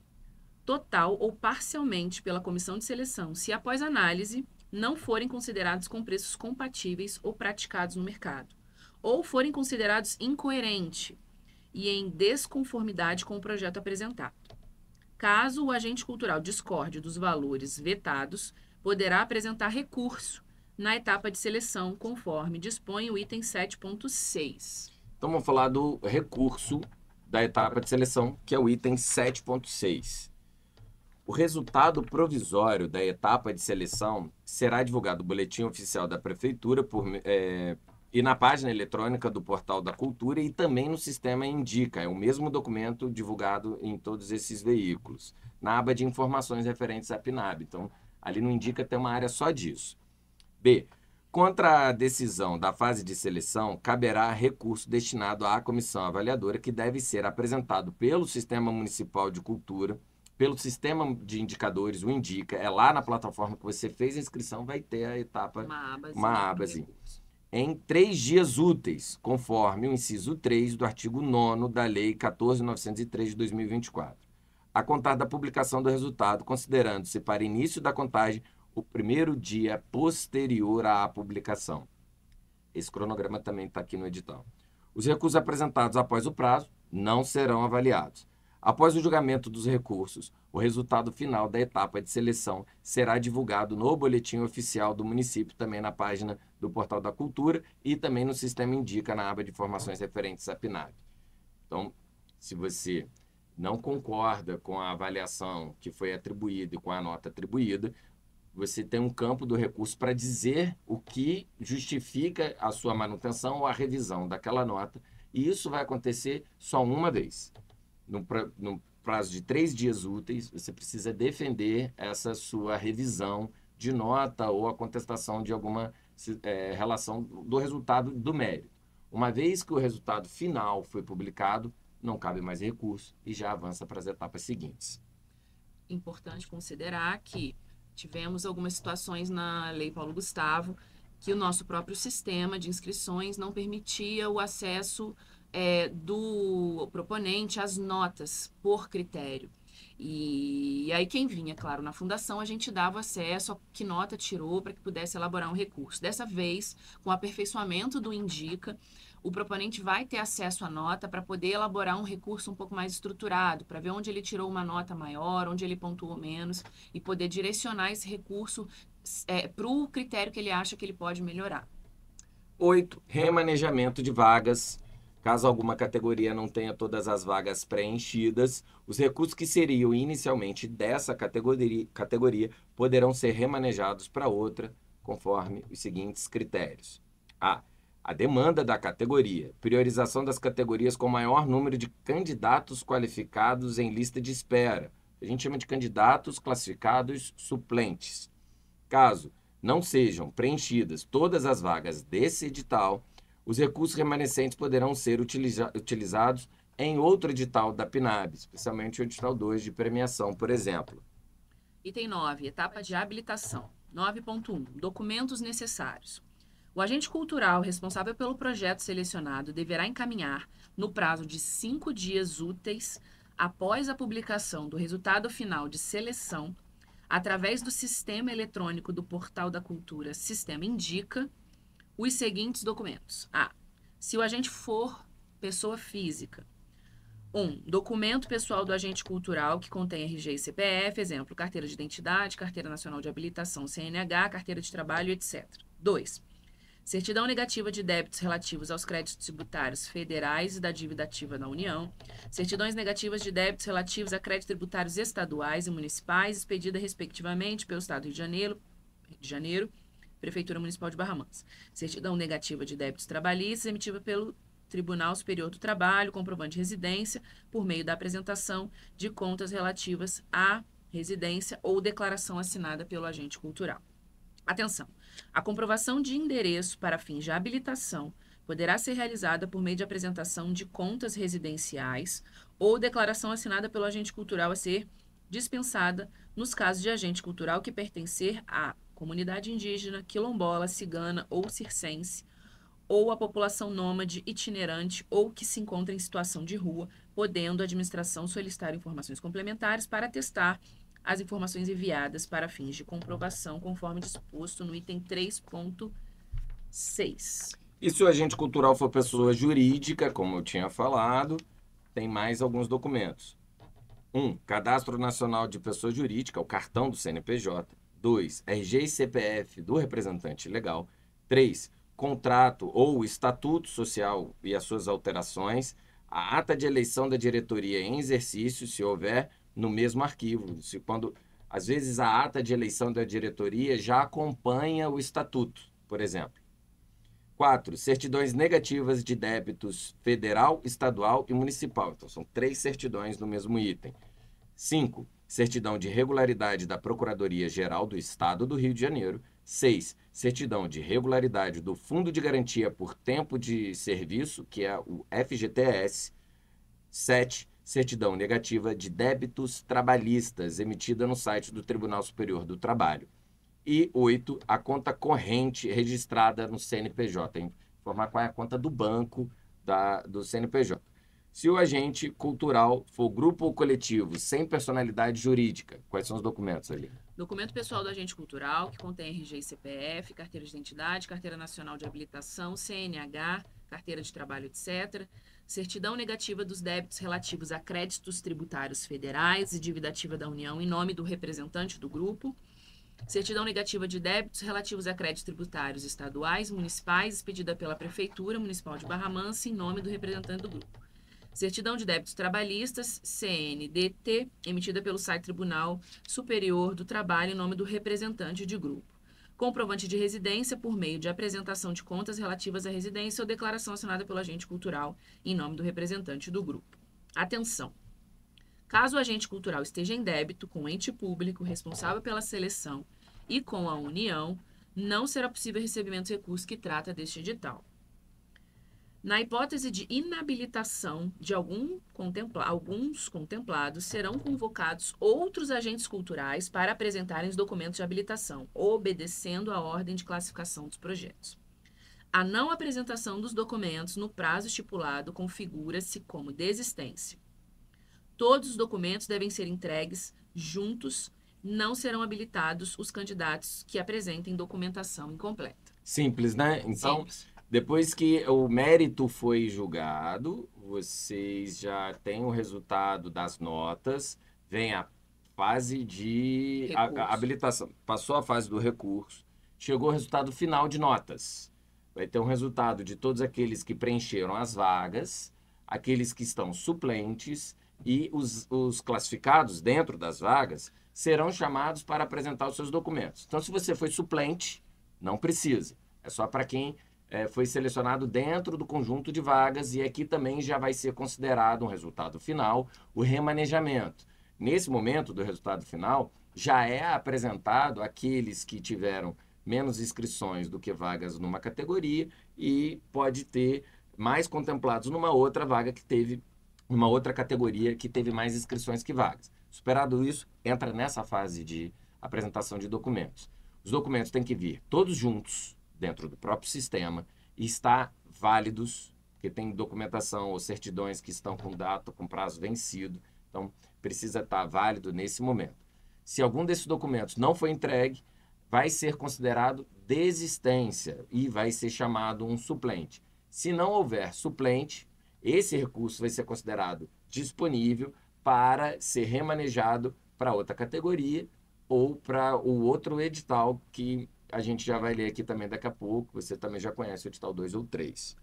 total ou parcialmente pela comissão de seleção, se após análise não forem considerados com preços compatíveis ou praticados no mercado, ou forem considerados incoerentes e em desconformidade com o projeto apresentado. Caso o agente cultural discorde dos valores vetados, poderá apresentar recurso na etapa de seleção, conforme dispõe o item 7.6. Então, vamos falar do recurso da etapa de seleção, que é o item 7.6. O resultado provisório da etapa de seleção será divulgado no Boletim Oficial da Prefeitura e na página eletrônica do Portal da Cultura e também no sistema Indica. É o mesmo documento divulgado em todos esses veículos, na aba de informações referentes à PNAB. Então, ali no Indica tem uma área só disso. B. Contra a decisão da fase de seleção, caberá recurso destinado à comissão avaliadora, que deve ser apresentado pelo Sistema Municipal de Cultura, pelo Sistema de Indicadores, o Indica. É lá na plataforma que você fez a inscrição, vai ter a etapa, uma abazinha. Em 3 dias úteis, conforme o inciso 3 do artigo 9º da Lei 14.903 de 2024. A contar da publicação do resultado, considerando-se para início da contagem o primeiro dia posterior à publicação. Esse cronograma também está aqui no edital. Os recursos apresentados após o prazo não serão avaliados. Após o julgamento dos recursos, o resultado final da etapa de seleção será divulgado no Boletim Oficial do município, também na página do Portal da Cultura e também no Sistema Indica, na aba de informações referentes à PNAB. Então, se você não concorda com a avaliação que foi atribuída e com a nota atribuída, você tem um campo do recurso para dizer o que justifica a sua manutenção ou a revisão daquela nota. E isso vai acontecer só uma vez. No prazo de 3 dias úteis, você precisa defender essa sua revisão de nota ou a contestação de alguma relação do resultado do mérito. Uma vez que o resultado final foi publicado, não cabe mais recurso e já avança para as etapas seguintes. Importante considerar que tivemos algumas situações na Lei Paulo Gustavo que o nosso próprio sistema de inscrições não permitia o acesso do proponente às notas por critério. E aí quem vinha, claro, na fundação, a gente dava acesso a que nota tirou para que pudesse elaborar um recurso. Dessa vez, com o aperfeiçoamento do Indica, o proponente vai ter acesso à nota para poder elaborar um recurso um pouco mais estruturado, para ver onde ele tirou uma nota maior, onde ele pontuou menos, e poder direcionar esse recurso para o critério que ele acha que ele pode melhorar. 8. Remanejamento de vagas. Caso alguma categoria não tenha todas as vagas preenchidas, os recursos que seriam inicialmente dessa categoria poderão ser remanejados para outra, conforme os seguintes critérios. A demanda da categoria. Priorização das categorias com maior número de candidatos qualificados em lista de espera. A gente chama de candidatos classificados suplentes. Caso não sejam preenchidas todas as vagas desse edital, os recursos remanescentes poderão ser utilizados em outro edital da PNAB, especialmente o edital 2 de premiação, por exemplo. Item 9, etapa de habilitação. 9.1, documentos necessários. O agente cultural responsável pelo projeto selecionado deverá encaminhar, no prazo de 5 dias úteis, após a publicação do resultado final de seleção, através do sistema eletrônico do Portal da Cultura, Sistema Indica, os seguintes documentos. Se o agente for pessoa física. 1. Documento pessoal do agente cultural que contém RG e CPF, exemplo, carteira de identidade, carteira nacional de habilitação, CNH, carteira de trabalho, etc. 2. Certidão negativa de débitos relativos aos créditos tributários federais e da dívida ativa da União. Certidões negativas de débitos relativos a créditos tributários estaduais e municipais, expedida respectivamente pelo Estado do Rio de Janeiro, Prefeitura Municipal de Barra Mansa. Certidão negativa de débitos trabalhistas emitida pelo Tribunal Superior do Trabalho, comprovante de residência, por meio da apresentação de contas relativas à residência ou declaração assinada pelo agente cultural. Atenção! A comprovação de endereço para fins de habilitação poderá ser realizada por meio de apresentação de contas residenciais ou declaração assinada pelo agente cultural a ser dispensada nos casos de agente cultural que pertencer à comunidade indígena, quilombola, cigana ou circense, ou a população nômade, itinerante ou que se encontra em situação de rua, podendo a administração solicitar informações complementares para atestar as informações enviadas para fins de comprovação, conforme disposto no item 3.6. E se o agente cultural for pessoa jurídica, como eu tinha falado, tem mais alguns documentos. 1. Cadastro Nacional de Pessoa Jurídica, o cartão do CNPJ. 2. RG e CPF do representante legal. 3. Contrato ou estatuto social e as suas alterações. A ata de eleição da diretoria em exercício, se houver, no mesmo arquivo. Às vezes a ata de eleição da diretoria já acompanha o estatuto, por exemplo. 4. Certidões negativas de débitos federal, estadual e municipal. Então, são 3 certidões no mesmo item. 5. Certidão de regularidade da Procuradoria-Geral do Estado do Rio de Janeiro. 6. Certidão de regularidade do Fundo de Garantia por Tempo de Serviço, que é o FGTS. 7. Certidão negativa de débitos trabalhistas, emitida no site do Tribunal Superior do Trabalho. E 8, a conta corrente registrada no CNPJ. Tem que informar qual é a conta do banco do CNPJ. Se o agente cultural for grupo ou coletivo sem personalidade jurídica, quais são os documentos ali? Documento pessoal do agente cultural, que contém RG e CPF, carteira de identidade, carteira nacional de habilitação, CNH, carteira de trabalho, etc. Certidão negativa dos débitos relativos a créditos tributários federais e dívida ativa da União em nome do representante do grupo. Certidão negativa de débitos relativos a créditos tributários estaduais, municipais, expedida pela Prefeitura Municipal de Barra Mansa em nome do representante do grupo. Certidão de débitos trabalhistas, CNDT, emitida pelo site Tribunal Superior do Trabalho em nome do representante de grupo. Comprovante de residência por meio de apresentação de contas relativas à residência ou declaração assinada pelo agente cultural em nome do representante do grupo. Atenção! Caso o agente cultural esteja em débito com o ente público responsável pela seleção e com a União, não será possível recebimento de recurso que trata deste edital. Na hipótese de inabilitação de alguns contemplados, serão convocados outros agentes culturais para apresentarem os documentos de habilitação, obedecendo à ordem de classificação dos projetos. A não apresentação dos documentos no prazo estipulado configura-se como desistência. Todos os documentos devem ser entregues juntos, não serão habilitados os candidatos que apresentem documentação incompleta. Simples, né? Então, Simples. Depois que o mérito foi julgado, vocês já têm o resultado das notas, vem a fase de habilitação. Passou a fase do recurso, chegou o resultado final de notas. Vai ter um resultado de todos aqueles que preencheram as vagas, aqueles que estão suplentes, e os classificados dentro das vagas serão chamados para apresentar os seus documentos. Então, se você foi suplente, não precisa. É só para quem foi selecionado dentro do conjunto de vagas, e aqui também já vai ser considerado um resultado final, o remanejamento. Nesse momento do resultado final, já é apresentado aqueles que tiveram menos inscrições do que vagas numa categoria e pode ter mais contemplados numa outra vaga que teve uma outra categoria que teve mais inscrições que vagas. Superado isso, entra nessa fase de apresentação de documentos. Os documentos têm que vir todos juntos, dentro do próprio sistema, e estar válidos, porque tem documentação ou certidões que estão com data, com prazo vencido, então precisa estar válido nesse momento. Se algum desses documentos não foi entregue, vai ser considerado desistência e vai ser chamado um suplente. Se não houver suplente, esse recurso vai ser considerado disponível para ser remanejado para outra categoria ou para o outro edital que a gente já vai ler aqui também daqui a pouco. Você também já conhece o edital 2 ou 3.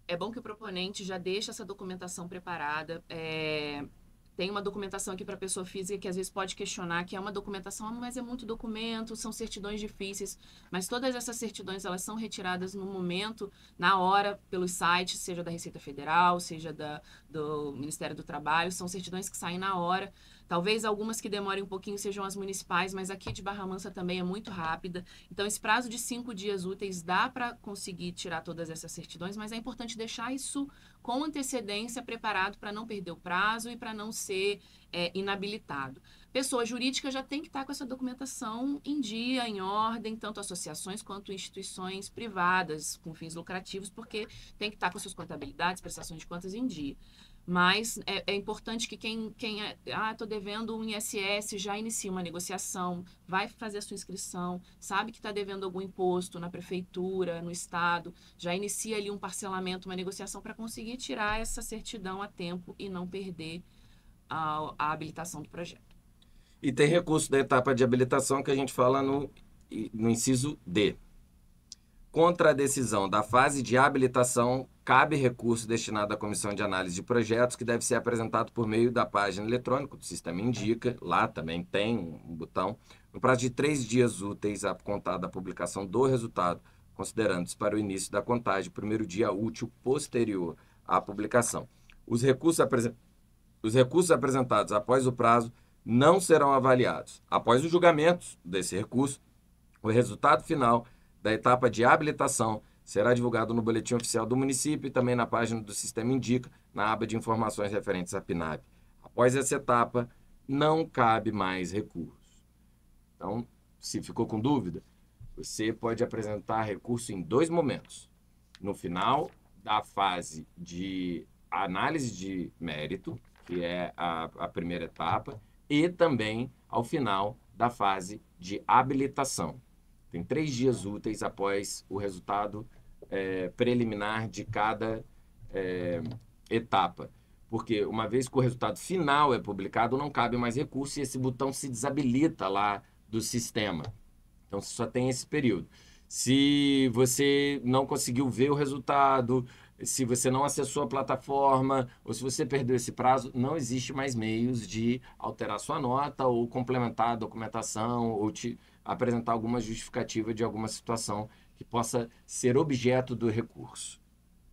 É bom que o proponente já deixe essa documentação preparada. Tem uma documentação aqui para a pessoa física que às vezes pode questionar, que é uma documentação, mas é muito documento, são certidões difíceis, mas todas essas certidões elas são retiradas no momento, na hora, pelos sites, seja da Receita Federal, seja do Ministério do Trabalho, são certidões que saem na hora. Talvez algumas que demorem um pouquinho sejam as municipais, mas aqui de Barra Mansa também é muito rápida. Então, esse prazo de 5 dias úteis dá para conseguir tirar todas essas certidões, mas é importante deixar isso com antecedência preparado para não perder o prazo e para não ser inabilitado. Pessoa jurídica já tem que estar com essa documentação em dia, em ordem, tanto associações quanto instituições privadas com fins lucrativos, porque tem que estar com suas contabilidades, prestações de contas em dia. Mas é importante que quem estou devendo um ISS, já inicia uma negociação, vai fazer a sua inscrição, sabe que está devendo algum imposto na prefeitura, no estado, já inicia ali um parcelamento, uma negociação para conseguir tirar essa certidão a tempo e não perder a habilitação do projeto. E tem recurso da etapa de habilitação que a gente fala no inciso D. Contra a decisão da fase de habilitação, cabe recurso destinado à Comissão de Análise de Projetos, que deve ser apresentado por meio da página eletrônica do Sistema Indica. Lá também tem um botão. No prazo de 3 dias úteis a contar da publicação do resultado, considerando-se para o início da contagem, o primeiro dia útil posterior à publicação. Os recursos apresentados após o prazo não serão avaliados. Após os julgamentos desse recurso, o resultado final da etapa de habilitação será divulgado no Boletim Oficial do município e também na página do Sistema Indica, na aba de informações referentes à PNAB. Após essa etapa, não cabe mais recurso. Então, se ficou com dúvida, você pode apresentar recurso em 2 momentos. No final da fase de análise de mérito, que é a primeira etapa, e também ao final da fase de habilitação. Tem 3 dias úteis após o resultado preliminar de cada etapa. Porque uma vez que o resultado final é publicado, não cabe mais recurso e esse botão se desabilita lá do sistema. Então, você só tem esse período. Se você não conseguiu ver o resultado, se você não acessou a plataforma, ou se você perdeu esse prazo, não existe mais meios de alterar sua nota ou complementar a documentação ou apresentar alguma justificativa de alguma situação que possa ser objeto do recurso.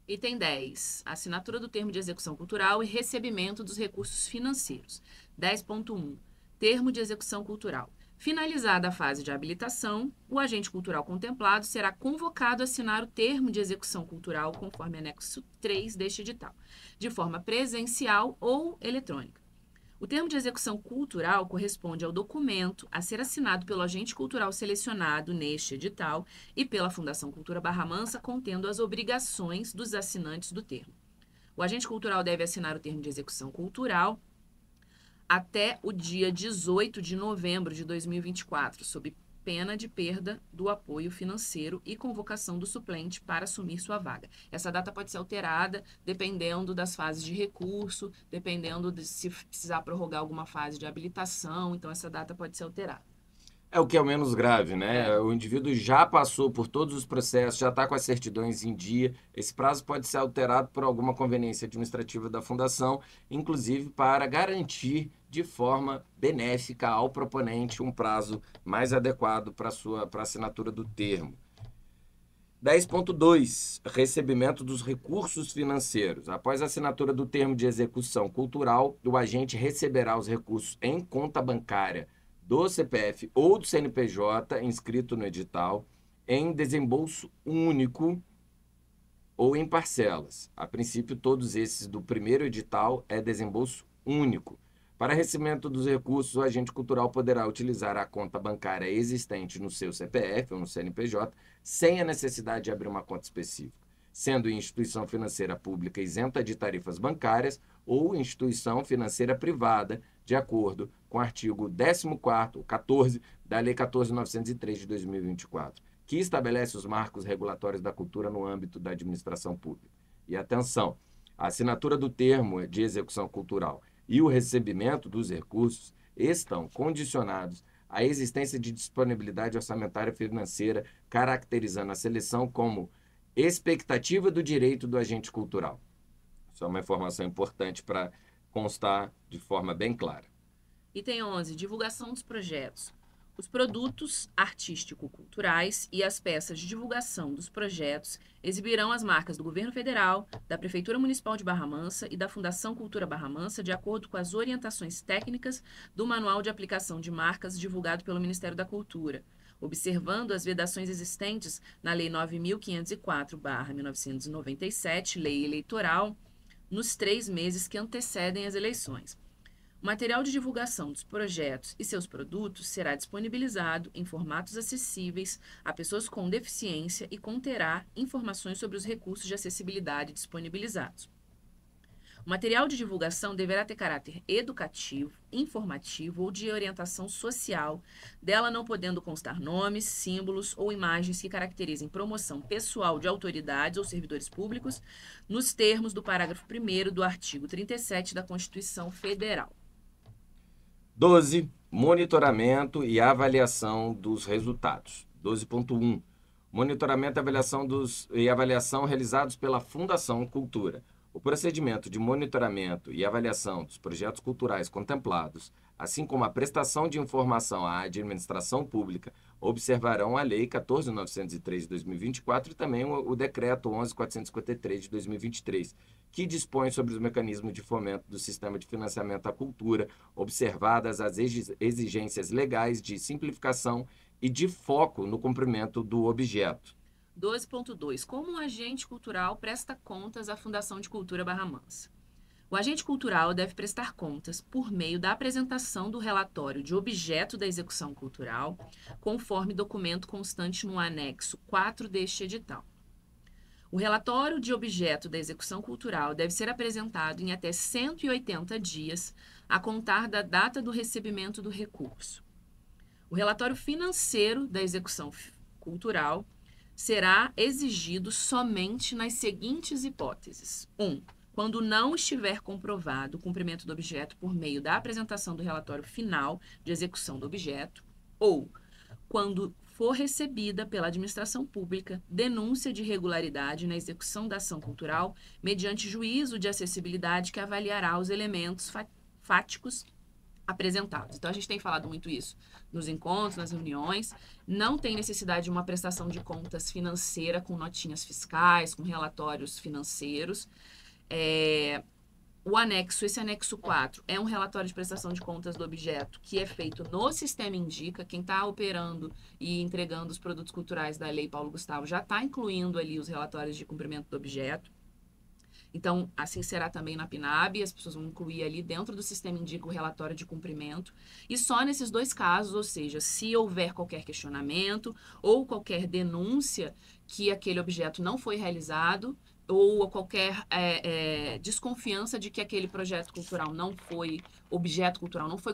Item 10. Assinatura do termo de execução cultural e recebimento dos recursos financeiros. 10.1. Termo de execução cultural. Finalizada a fase de habilitação, o agente cultural contemplado será convocado a assinar o termo de execução cultural conforme anexo 3 deste edital, de forma presencial ou eletrônica. O termo de execução cultural corresponde ao documento a ser assinado pelo agente cultural selecionado neste edital e pela Fundação Cultura Barra Mansa, contendo as obrigações dos assinantes do termo. O agente cultural deve assinar o termo de execução cultural até o dia 18 de novembro de 2024, sob pena de perda do apoio financeiro e convocação do suplente para assumir sua vaga. Essa data pode ser alterada dependendo das fases de recurso, dependendo de se precisar prorrogar alguma fase de habilitação, então essa data pode ser alterada. É o que é o menos grave, né? O indivíduo já passou por todos os processos, já está com as certidões em dia. Esse prazo pode ser alterado por alguma conveniência administrativa da fundação, inclusive para garantir de forma benéfica ao proponente um prazo mais adequado para a assinatura do termo. 10.2. Recebimento dos recursos financeiros. Após a assinatura do termo de execução cultural, o agente receberá os recursos em conta bancária do CPF ou do CNPJ inscrito no edital, em desembolso único ou em parcelas. A princípio, todos esses do primeiro edital é desembolso único. Para recebimento dos recursos, o agente cultural poderá utilizar a conta bancária existente no seu CPF ou no CNPJ, sem a necessidade de abrir uma conta específica, sendo instituição financeira pública isenta de tarifas bancárias ou instituição financeira privada, de acordo com o artigo 14º, 14 da Lei 14.903 de 2024, que estabelece os marcos regulatórios da cultura no âmbito da administração pública. E atenção, a assinatura do termo de execução cultural e o recebimento dos recursos estão condicionados à existência de disponibilidade orçamentária financeira, caracterizando a seleção como expectativa do direito do agente cultural. Isso é uma informação importante para constar de forma bem clara. Item 11. Divulgação dos projetos. Os produtos artístico-culturais e as peças de divulgação dos projetos exibirão as marcas do Governo Federal, da Prefeitura Municipal de Barra Mansa e da Fundação Cultura Barra Mansa, de acordo com as orientações técnicas do Manual de Aplicação de Marcas divulgado pelo Ministério da Cultura, observando as vedações existentes na Lei 9.504/1997, Lei Eleitoral, nos 3 meses que antecedem as eleições. O material de divulgação dos projetos e seus produtos será disponibilizado em formatos acessíveis a pessoas com deficiência e conterá informações sobre os recursos de acessibilidade disponibilizados. O material de divulgação deverá ter caráter educativo, informativo ou de orientação social, dela não podendo constar nomes, símbolos ou imagens que caracterizem promoção pessoal de autoridades ou servidores públicos, nos termos do parágrafo 1º do artigo 37 da Constituição Federal. 12. Monitoramento e avaliação dos resultados. 12.1. Monitoramento e avaliação realizados pela Fundação Cultura. O procedimento de monitoramento e avaliação dos projetos culturais contemplados, assim como a prestação de informação à administração pública, observarão a Lei 14.903 de 2024 e também o Decreto 11.453 de 2023, que dispõe sobre os mecanismos de fomento do sistema de financiamento à cultura, observadas as exigências legais de simplificação e de foco no cumprimento do objeto. 12.2. Como um agente cultural presta contas à Fundação de Cultura Barra Mansa? O agente cultural deve prestar contas por meio da apresentação do relatório de objeto da execução cultural, conforme documento constante no anexo 4 deste edital. O relatório de objeto da execução cultural deve ser apresentado em até 180 dias, a contar da data do recebimento do recurso. O relatório financeiro da execução cultural será exigido somente nas seguintes hipóteses. 1. Quando não estiver comprovado o cumprimento do objeto por meio da apresentação do relatório final de execução do objeto, ou quando for recebida pela administração pública denúncia de irregularidade na execução da ação cultural mediante juízo de acessibilidade que avaliará os elementos fáticos apresentados. Então, a gente tem falado muito isso nos encontros, nas reuniões. Não tem necessidade de uma prestação de contas financeira com notinhas fiscais, com relatórios financeiros. Esse anexo 4 é um relatório de prestação de contas do objeto que é feito no Sistema Indica. Quem está operando e entregando os produtos culturais da Lei Paulo Gustavo já está incluindo ali os relatórios de cumprimento do objeto. Então, assim será também na PNAB, as pessoas vão incluir ali dentro do Sistema Indica o relatório de cumprimento. E só nesses dois casos, ou seja, se houver qualquer questionamento ou qualquer denúncia que aquele objeto não foi realizado, ou qualquer desconfiança de que aquele objeto cultural não foi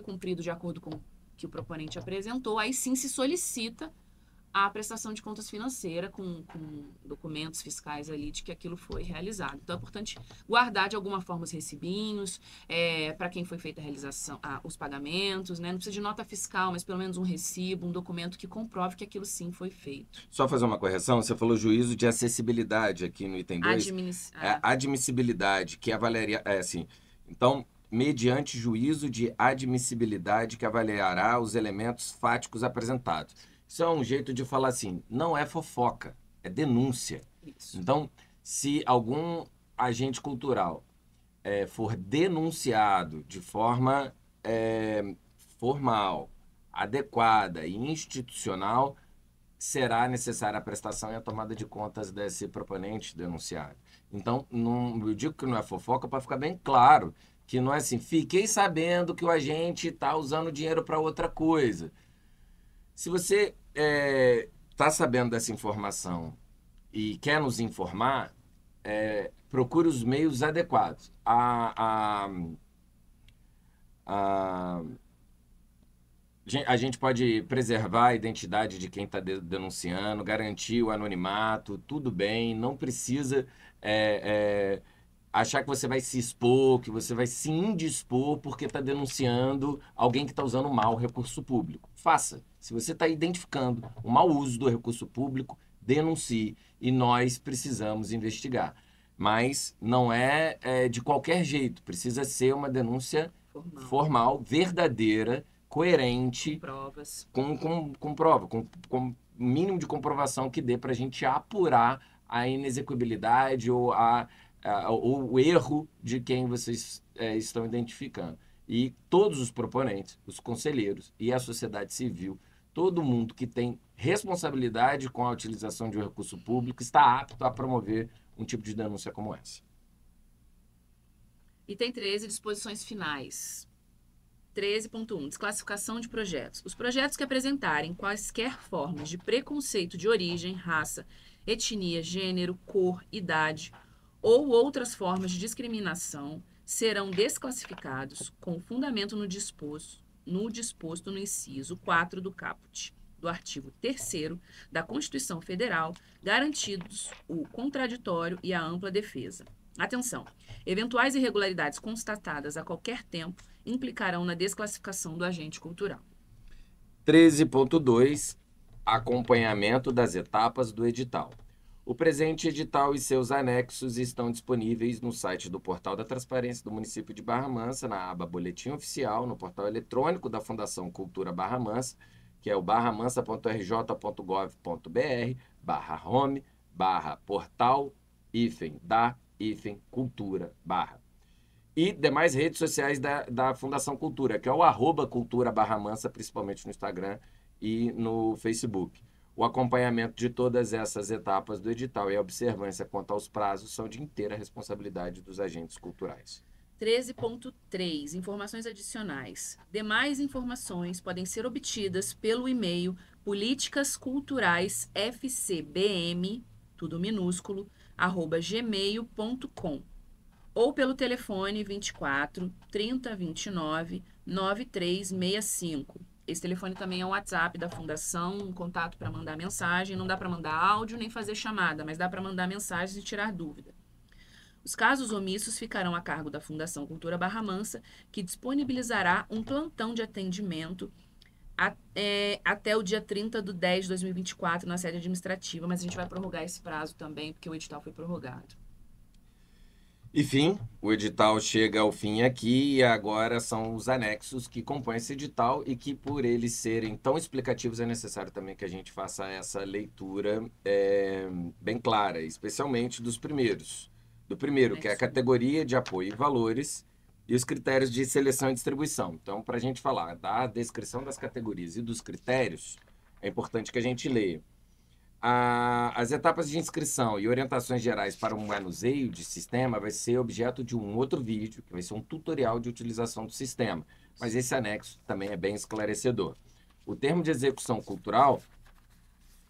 cumprido de acordo com o que o proponente apresentou, aí sim se solicita a prestação de contas financeira com documentos fiscais ali de que aquilo foi realizado. Então, é importante guardar de alguma forma os recibinhos, para quem foi feita a realização, os pagamentos, né? Não precisa de nota fiscal, mas pelo menos um recibo, um documento que comprove que aquilo sim foi feito. Só fazer uma correção, você falou juízo de acessibilidade aqui no item 2. Admissibilidade, que avaliaria... Então, mediante juízo de admissibilidade que avaliará os elementos fáticos apresentados. Isso é um jeito de falar assim, não é fofoca, é denúncia. Isso. Então, se algum agente cultural for denunciado de forma formal, adequada e institucional, será necessária a prestação e a tomada de contas desse proponente denunciado. Então, eu digo que não é fofoca para ficar bem claro, que não é assim, fiquei sabendo que o agente está usando dinheiro para outra coisa. Se você está sabendo dessa informação e quer nos informar, procure os meios adequados. A gente pode preservar a identidade de quem está denunciando, garantir o anonimato, tudo bem, não precisa achar que você vai se expor, que você vai se indispor porque está denunciando alguém que está usando mal o recurso público. Faça. Se você está identificando o mau uso do recurso público, denuncie. E nós precisamos investigar. Mas não é de qualquer jeito. Precisa ser uma denúncia formal, verdadeira, coerente. Com provas. Com prova, com mínimo de comprovação que dê para a gente apurar a inexequibilidade ou o erro de quem vocês estão identificando. E todos os proponentes, os conselheiros e a sociedade civil, todo mundo que tem responsabilidade com a utilização de um recurso público está apto a promover um tipo de denúncia como essa. Item 13, disposições finais. 13.1, desclassificação de projetos. Os projetos que apresentarem quaisquer formas de preconceito de origem, raça, etnia, gênero, cor, idade ou outras formas de discriminação serão desclassificados com fundamento no disposto no inciso 4 do caput do artigo 3º da Constituição Federal, garantidos o contraditório e a ampla defesa. Atenção! Eventuais irregularidades constatadas a qualquer tempo implicarão na desclassificação do agente cultural. 13.2 acompanhamento das etapas do edital. O presente edital e seus anexos estão disponíveis no site do Portal da Transparência do município de Barra Mansa, na aba Boletim Oficial, no portal eletrônico da Fundação Cultura Barra Mansa, que é o barramansa.rj.gov.br/home/portal-da-cultura e demais redes sociais da Fundação Cultura, que é o @cultura Barra Mansa, principalmente no Instagram e no Facebook. O acompanhamento de todas essas etapas do edital e a observância quanto aos prazos são de inteira responsabilidade dos agentes culturais. 13.3. Informações adicionais. Demais informações podem ser obtidas pelo e-mail politicasculturaisfcbm, tudo minúsculo, @gmail.com ou pelo telefone 24 30 29 9365. Esse telefone também é um WhatsApp da Fundação, um contato para mandar mensagem. Não dá para mandar áudio nem fazer chamada, mas dá para mandar mensagens e tirar dúvida. Os casos omissos ficarão a cargo da Fundação Cultura Barra Mansa, que disponibilizará um plantão de atendimento até o dia 30/10/2024 na sede administrativa, mas a gente vai prorrogar esse prazo também, porque o edital foi prorrogado. Enfim, o edital chega ao fim aqui e agora são os anexos que compõem esse edital e que, por eles serem tão explicativos, é necessário também que a gente faça essa leitura bem clara, especialmente dos primeiros. Do primeiro, que é a categoria de apoio e valores e os critérios de seleção e distribuição. Então, para a gente falar da descrição das categorias e dos critérios, é importante que a gente leia. As etapas de inscrição e orientações gerais para o manuseio de sistema vai ser objeto de um outro vídeo, que vai ser um tutorial de utilização do sistema, mas esse anexo também é bem esclarecedor. O termo de execução cultural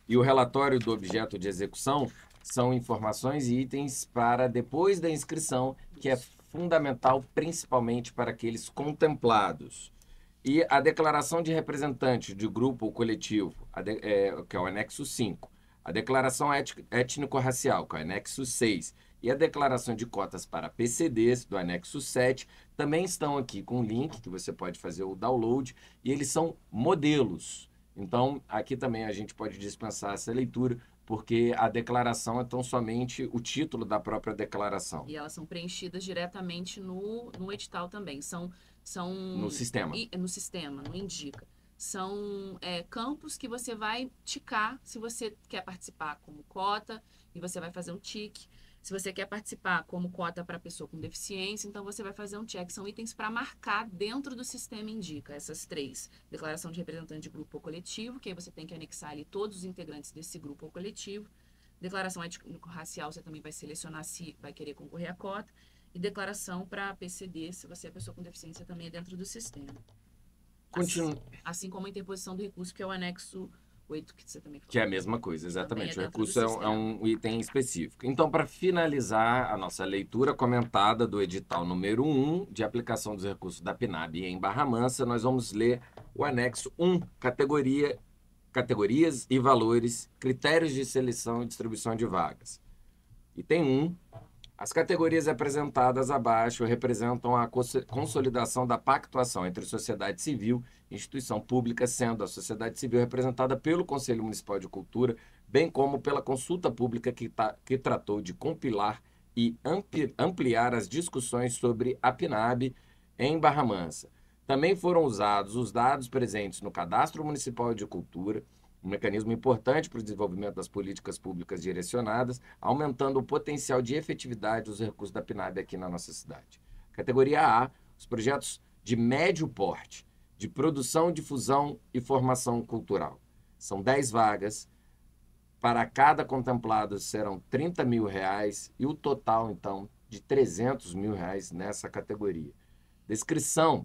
e o relatório do objeto de execução são informações e itens para depois da inscrição, que é fundamental principalmente para aqueles contemplados. E a declaração de representante de grupo ou coletivo, que é o anexo 5. A declaração étnico-racial, que é o anexo 6, e a declaração de cotas para PCDs, do anexo 7, também estão aqui com o link, que você pode fazer o download, e eles são modelos. Então, aqui também a gente pode dispensar essa leitura, porque a declaração é tão somente o título da própria declaração. E elas são preenchidas diretamente no edital também. São no sistema. No sistema, no Indica. São campos que você vai ticar se você quer participar como cota, e você vai fazer um tique. Se você quer participar como cota para pessoa com deficiência, então você vai fazer um check. São itens para marcar dentro do sistema Indica, essas três. Declaração de representante de grupo ou coletivo, que aí você tem que anexar ali todos os integrantes desse grupo ou coletivo. Declaração étnico-racial, você também vai selecionar se vai querer concorrer à cota. E declaração para PCD, se você é pessoa com deficiência, também é dentro do sistema. Assim como a interposição do recurso, que é o anexo 8, que você também falou. Que é a mesma coisa, exatamente. O recurso é um item específico. Então, para finalizar a nossa leitura comentada do edital número 1, de aplicação dos recursos da PNAB em Barra Mansa, nós vamos ler o anexo 1, categorias e valores, critérios de seleção e distribuição de vagas. Item 1. As categorias apresentadas abaixo representam a consolidação da pactuação entre sociedade civil e instituição pública, sendo a sociedade civil representada pelo Conselho Municipal de Cultura, bem como pela consulta pública que tratou de compilar e ampliar as discussões sobre a PNAB em Barra Mansa. Também foram usados os dados presentes no Cadastro Municipal de Cultura, um mecanismo importante para o desenvolvimento das políticas públicas direcionadas, aumentando o potencial de efetividade dos recursos da PNAB aqui na nossa cidade. Categoria A, os projetos de médio porte, de produção, difusão e formação cultural. São 10 vagas, para cada contemplado serão R$30 mil e o total, então, de R$300 mil nessa categoria. Descrição.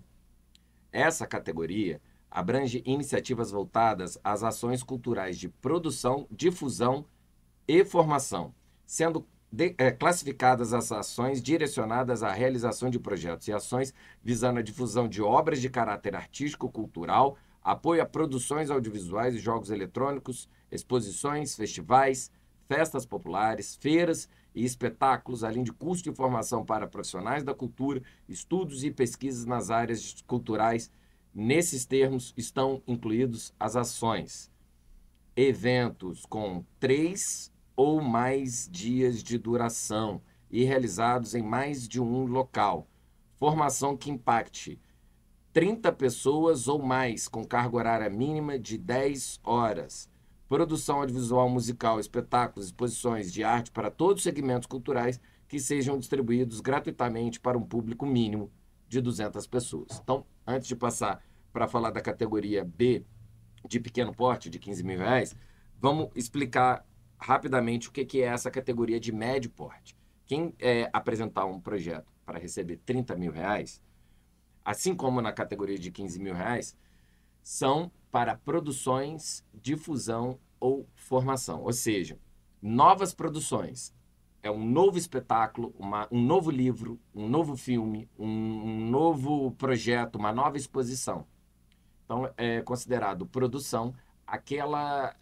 Essa categoria abrange iniciativas voltadas às ações culturais de produção, difusão e formação, sendo classificadas as ações direcionadas à realização de projetos e ações visando a difusão de obras de caráter artístico-cultural, apoio a produções audiovisuais e jogos eletrônicos, exposições, festivais, festas populares, feiras e espetáculos, além de curso de formação para profissionais da cultura, estudos e pesquisas nas áreas culturais. Nesses termos estão incluídos as ações eventos com 3 ou mais dias de duração e realizados em mais de um local. Formação que impacte 30 pessoas ou mais, com carga horária mínima de 10 horas. Produção audiovisual, musical, espetáculos, exposições de arte para todos os segmentos culturais que sejam distribuídos gratuitamente para um público mínimo de 200 pessoas. Então, antes de passar para falar da categoria B, de pequeno porte, de 15 mil reais, vamos explicar rapidamente o que é essa categoria de médio porte. Quem apresentar um projeto para receber 30 mil reais, assim como na categoria de 15 mil reais, são para produções, difusão ou formação. Ou seja, novas produções. É um novo espetáculo, um novo livro, um novo filme, um novo projeto, uma nova exposição. Então, é considerado produção aquela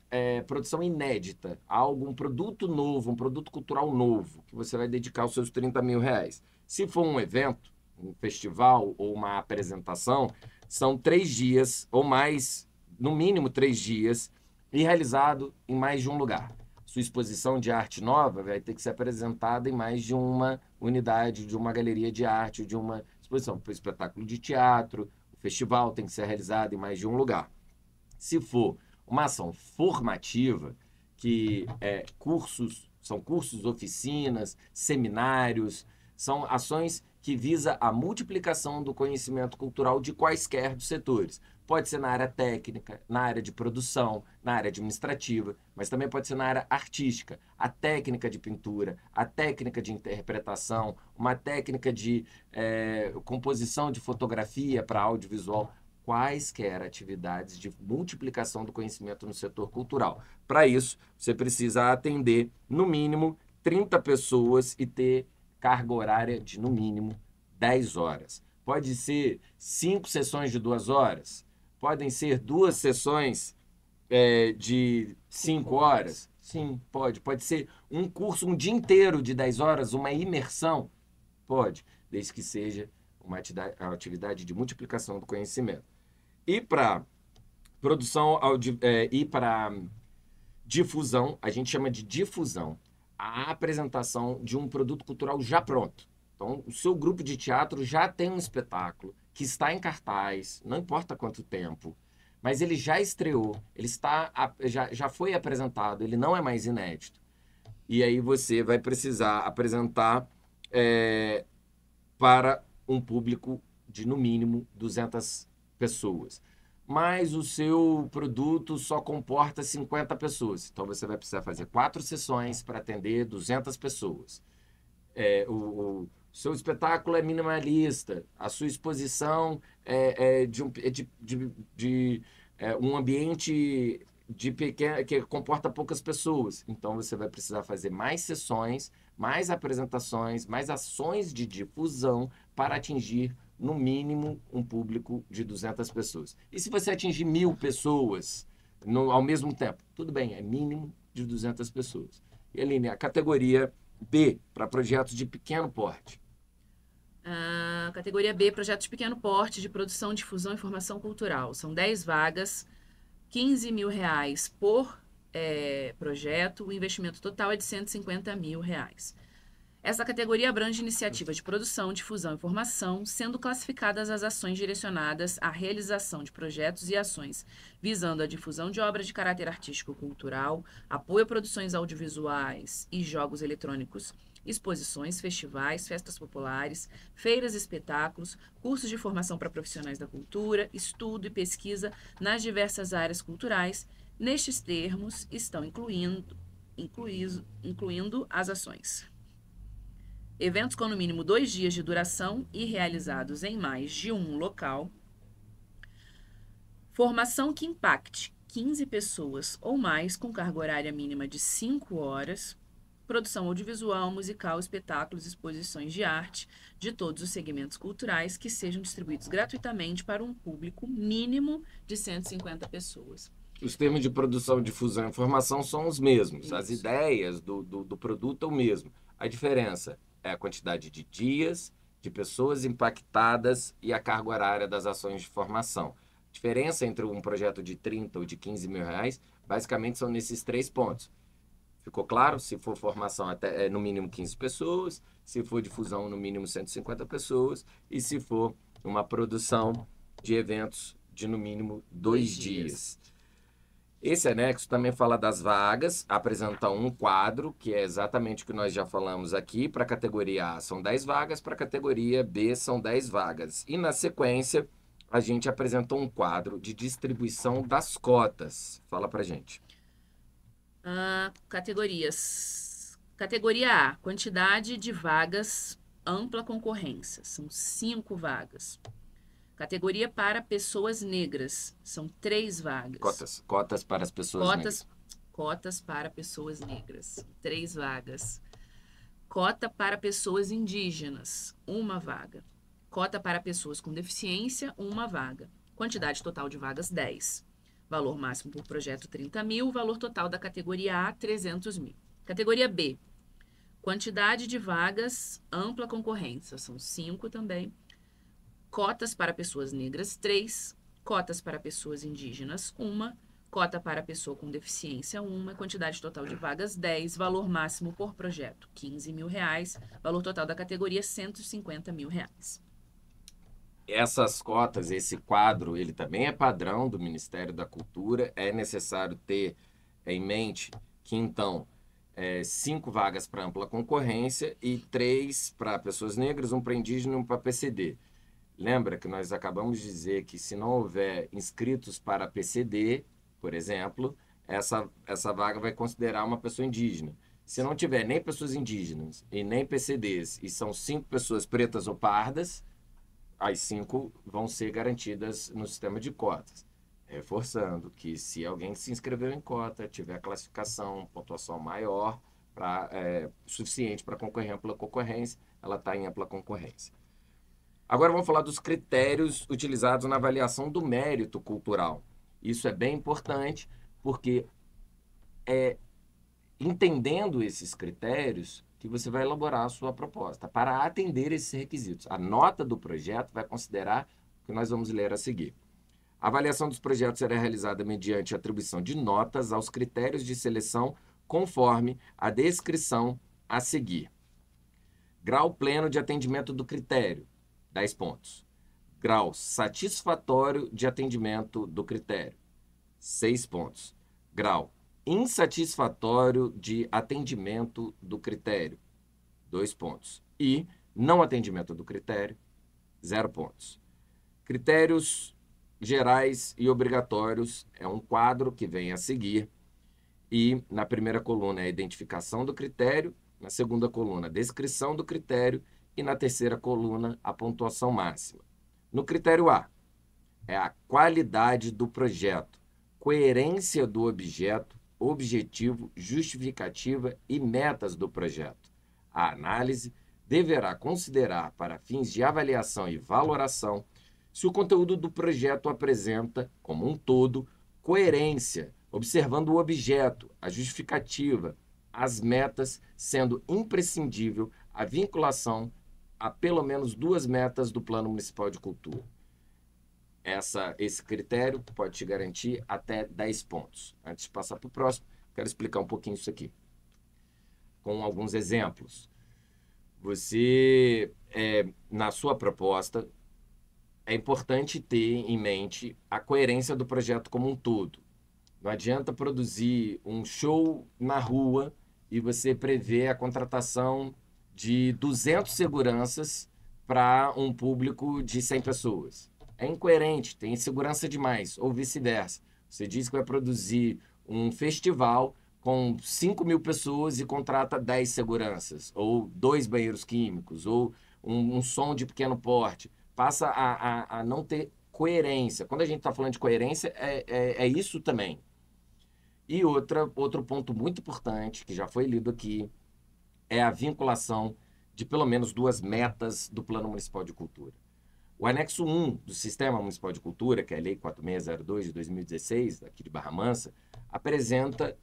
produção inédita, um produto novo, um produto cultural novo, que você vai dedicar os seus 30 mil reais. Se for um evento, um festival ou uma apresentação, são 3 dias ou mais, no mínimo 3 dias, e realizado em mais de um lugar. Sua exposição de arte nova vai ter que ser apresentada em mais de uma unidade, de uma galeria de arte, de uma exposição. Foi espetáculo de teatro, o festival tem que ser realizado em mais de um lugar. Se for uma ação formativa, que são cursos, oficinas, seminários, são ações que visam a multiplicação do conhecimento cultural de quaisquer dos setores. Pode ser na área técnica, na área de produção, na área administrativa, mas também pode ser na área artística. A técnica de pintura, a técnica de interpretação, uma técnica de composição de fotografia para audiovisual, quaisquer atividades de multiplicação do conhecimento no setor cultural. Para isso, você precisa atender, no mínimo, 30 pessoas e ter carga horária de, no mínimo, 10 horas. Pode ser 5 sessões de 2 horas, podem ser 2 sessões de 5 horas. Sim, pode. Pode ser um curso, um dia inteiro de 10 horas, uma imersão. Pode, desde que seja uma atividade de multiplicação do conhecimento. E para produção e para difusão, a gente chama de difusão, a apresentação de um produto cultural já pronto. Então, o seu grupo de teatro já tem um espetáculo que está em cartaz, não importa quanto tempo, mas ele já estreou, ele já foi apresentado, ele não é mais inédito. E aí você vai precisar apresentar para um público de, no mínimo, 200 pessoas. Mas o seu produto só comporta 50 pessoas. Então, você vai precisar fazer 4 sessões para atender 200 pessoas. O seu espetáculo é minimalista. A sua exposição é de um ambiente que comporta poucas pessoas. Então, você vai precisar fazer mais sessões, mais apresentações, mais ações de difusão para atingir, no mínimo, um público de 200 pessoas. E se você atingir 1.000 pessoas ao mesmo tempo? Tudo bem, é mínimo de 200 pessoas. E, Aline, a categoria B, para projetos de pequeno porte. Categoria B, projetos de pequeno porte de produção, difusão e formação cultural. São 10 vagas, 15 mil reais por projeto, o investimento total é de 150 mil reais. Essa categoria abrange iniciativas de produção, difusão e formação, sendo classificadas as ações direcionadas à realização de projetos e ações visando a difusão de obras de caráter artístico-cultural, apoio a produções audiovisuais e jogos eletrônicos, exposições, festivais, festas populares, feiras e espetáculos, cursos de formação para profissionais da cultura, estudo e pesquisa nas diversas áreas culturais. Nestes termos estão incluindo as ações: eventos com no mínimo 2 dias de duração e realizados em mais de um local. Formação que impacte 15 pessoas ou mais com carga horária mínima de 5 horas. Produção audiovisual, musical, espetáculos, exposições de arte de todos os segmentos culturais que sejam distribuídos gratuitamente para um público mínimo de 150 pessoas. Os termos de produção, difusão e informação são os mesmos. Isso. As ideias do produto é o mesmo. A diferença é a quantidade de dias, de pessoas impactadas e a carga horária das ações de formação. A diferença entre um projeto de 30 ou de 15 mil reais Basicamente são nesses 3 pontos. Ficou claro? Se for formação, até no mínimo 15 pessoas, se for difusão, no mínimo 150 pessoas, e se for uma produção de eventos de no mínimo 2 dias. Esse anexo também fala das vagas, apresenta um quadro, que é exatamente o que nós já falamos aqui. Para a categoria A são 10 vagas, para a categoria B são 10 vagas. E na sequência, a gente apresentou um quadro de distribuição das cotas. Fala pra gente. Categorias. Categoria A, quantidade de vagas, ampla concorrência, são 5 vagas. Categoria para pessoas negras, são 3 vagas. Cotas para as pessoas negras. Cotas para pessoas negras, 3 vagas. Cota para pessoas indígenas, 1 vaga. Cota para pessoas com deficiência, 1 vaga. Quantidade total de vagas, 10. Valor máximo por projeto, 30 mil. Valor total da categoria A, 300 mil. Categoria B, quantidade de vagas, ampla concorrência, são 5 também. Cotas para pessoas negras, 3. Cotas para pessoas indígenas, 1. Cota para pessoa com deficiência, 1. Quantidade total de vagas, 10. Valor máximo por projeto, 15 mil reais. Valor total da categoria, 150 mil reais. Essas cotas, esse quadro, ele também é padrão do Ministério da Cultura. É necessário ter em mente que, então, 5 vagas para ampla concorrência e 3 para pessoas negras, 1 para indígena e 1 para PCD. Lembra que nós acabamos de dizer que se não houver inscritos para PCD, por exemplo, essa vaga vai considerar uma pessoa indígena. Se não tiver nem pessoas indígenas e nem PCDs, e são 5 pessoas pretas ou pardas, as 5 vão ser garantidas no sistema de cotas. Reforçando que se alguém se inscreveu em cota, tiver classificação, pontuação maior, suficiente para concorrer em ampla concorrência, ela está em ampla concorrência. Agora vamos falar dos critérios utilizados na avaliação do mérito cultural. Isso é bem importante, porque entendendo esses critérios que você vai elaborar a sua proposta para atender esses requisitos. A nota do projeto vai considerar o que nós vamos ler a seguir. A avaliação dos projetos será realizada mediante atribuição de notas aos critérios de seleção conforme a descrição a seguir. Grau pleno de atendimento do critério, 10 pontos. Grau satisfatório de atendimento do critério, 6 pontos. Grau insatisfatório de atendimento do critério, 2 pontos. E não atendimento do critério, 0 pontos. Critérios gerais e obrigatórios é um quadro que vem a seguir. E na primeira coluna é a identificação do critério, na segunda coluna a descrição do critério e na terceira coluna a pontuação máxima. No critério A, é a qualidade do projeto, coerência do objeto, objetivo, justificativa e metas do projeto. A análise deverá considerar, para fins de avaliação e valoração, se o conteúdo do projeto apresenta, como um todo, coerência, observando o objeto, a justificativa, as metas, sendo imprescindível a vinculação a pelo menos 2 metas do Plano Municipal de Cultura. Esse critério pode te garantir até 10 pontos. Antes de passar para o próximo, quero explicar um pouquinho isso aqui, com alguns exemplos. Você, na sua proposta, é importante ter em mente a coerência do projeto como um todo. Não adianta produzir um show na rua e você prever a contratação de 200 seguranças para um público de 100 pessoas. É incoerente, tem insegurança demais, ou vice-versa. Você diz que vai produzir um festival com 5 mil pessoas e contrata 10 seguranças, ou 2 banheiros químicos, ou um som de pequeno porte. Passa a não ter coerência. Quando a gente está falando de coerência, é isso também. E outro ponto muito importante, que já foi lido aqui, é a vinculação de pelo menos 2 metas do Plano Municipal de Cultura. O anexo 1 do Sistema Municipal de Cultura, que é a Lei 4602 de 2016, aqui de Barra Mansa, apresenta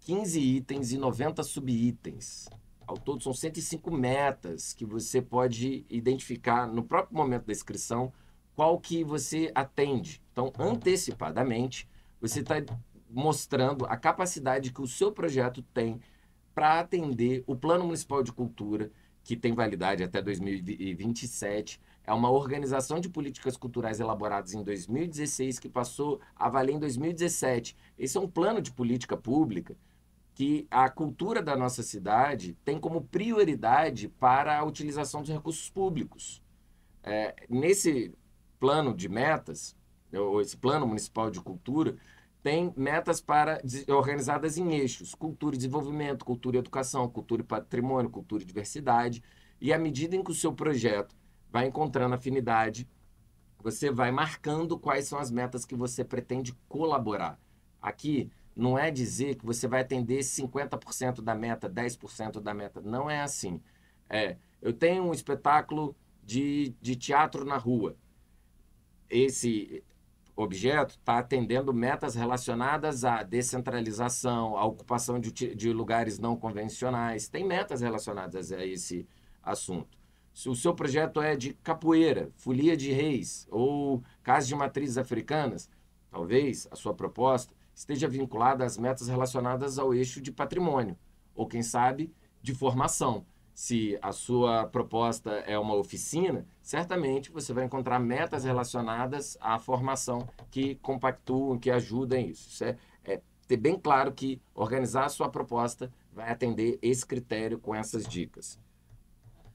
15 itens e 90 subitens. Ao todo, são 105 metas que você pode identificar no próprio momento da inscrição qual que você atende. Então, antecipadamente, você está mostrando a capacidade que o seu projeto tem para atender o Plano Municipal de Cultura, que tem validade até 2027. É uma organização de políticas culturais elaboradas em 2016, que passou a valer em 2017. Esse é um plano de política pública que a cultura da nossa cidade tem como prioridade para a utilização dos recursos públicos. Nesse plano de metas, ou esse Plano Municipal de Cultura, tem metas organizadas em eixos: cultura e desenvolvimento, cultura e educação, cultura e patrimônio, cultura e diversidade. E à medida em que o seu projeto vai encontrando afinidade, você vai marcando quais são as metas que você pretende colaborar. Aqui não é dizer que você vai atender 50% da meta, 10% da meta. Não é assim. Eu tenho um espetáculo de teatro na rua. Esse objeto está atendendo metas relacionadas à descentralização, à ocupação de lugares não convencionais. Tem metas relacionadas a esse assunto. Se o seu projeto é de capoeira, folia de reis ou casa de matrizes africanas, talvez a sua proposta esteja vinculada às metas relacionadas ao eixo de patrimônio, ou quem sabe, de formação. Se a sua proposta é uma oficina, certamente você vai encontrar metas relacionadas à formação que compactuam, que ajudam isso. Isso é ter bem claro que organizar a sua proposta vai atender esse critério com essas dicas.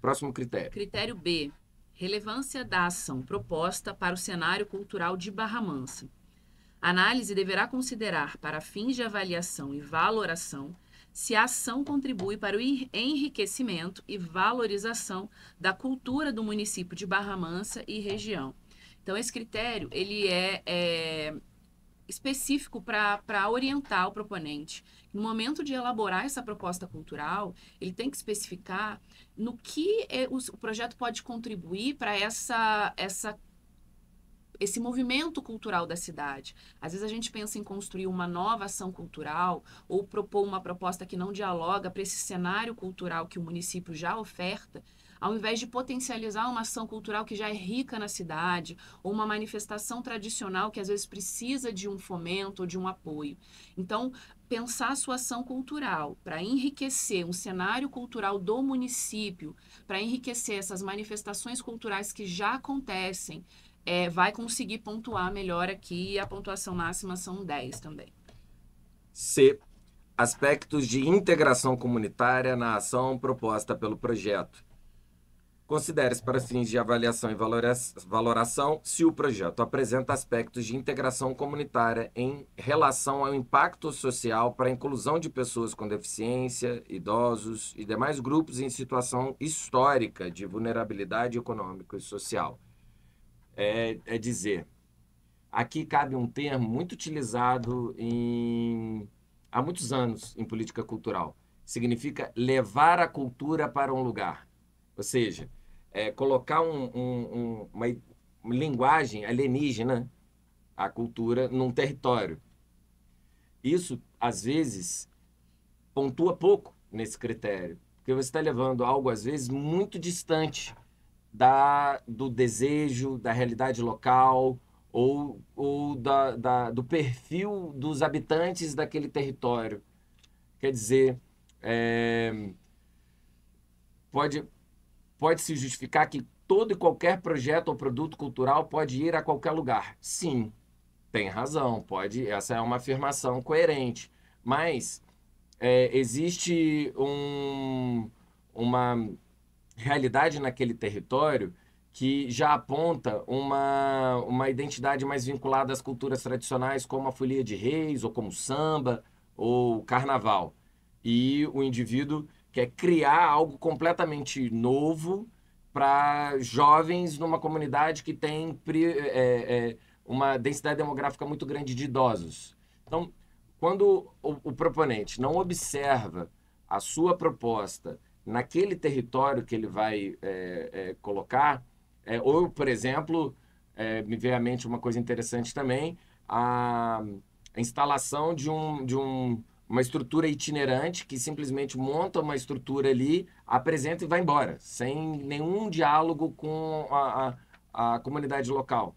Próximo critério. Critério B. Relevância da ação proposta para o cenário cultural de Barra Mansa. A análise deverá considerar, para fins de avaliação e valoração, se a ação contribui para o enriquecimento e valorização da cultura do município de Barra Mansa e região. Então, esse critério ele é específico para orientar o proponente. No momento de elaborar essa proposta cultural, ele tem que especificar no que o projeto pode contribuir para esse movimento cultural da cidade. Às vezes a gente pensa em construir uma nova ação cultural ou propor uma proposta que não dialoga para esse cenário cultural que o município já oferta, ao invés de potencializar uma ação cultural que já é rica na cidade, ou uma manifestação tradicional que às vezes precisa de um fomento ou de um apoio. Então, pensar a sua ação cultural para enriquecer um cenário cultural do município, para enriquecer essas manifestações culturais que já acontecem, vai conseguir pontuar melhor aqui, e a pontuação máxima são 10 também. C. Aspectos de integração comunitária na ação proposta pelo projeto. Considere-se para fins de avaliação e valoração se o projeto apresenta aspectos de integração comunitária em relação ao impacto social para a inclusão de pessoas com deficiência, idosos e demais grupos em situação histórica de vulnerabilidade econômica e social. É dizer, aqui cabe um termo muito utilizado há muitos anos em política cultural. Significa levar a cultura para um lugar. Ou seja, colocar uma linguagem alienígena, a cultura, num território. Isso, às vezes, pontua pouco nesse critério, porque você está levando algo, às vezes, muito distante do desejo, da realidade local ou do perfil dos habitantes daquele território. Quer dizer, pode-se justificar que todo e qualquer projeto ou produto cultural pode ir a qualquer lugar. Sim, tem razão, pode. Essa é uma afirmação coerente. Mas existe uma realidade naquele território que já aponta uma identidade mais vinculada às culturas tradicionais, como a folia de reis, ou como samba, ou carnaval. E o indivíduo quer criar algo completamente novo para jovens numa comunidade que tem uma densidade demográfica muito grande de idosos. Então, quando o proponente não observa a sua proposta naquele território que ele vai colocar, ou, por exemplo, me veio à mente uma coisa interessante também, a instalação de uma estrutura itinerante que simplesmente monta uma estrutura ali, apresenta e vai embora, sem nenhum diálogo com a comunidade local.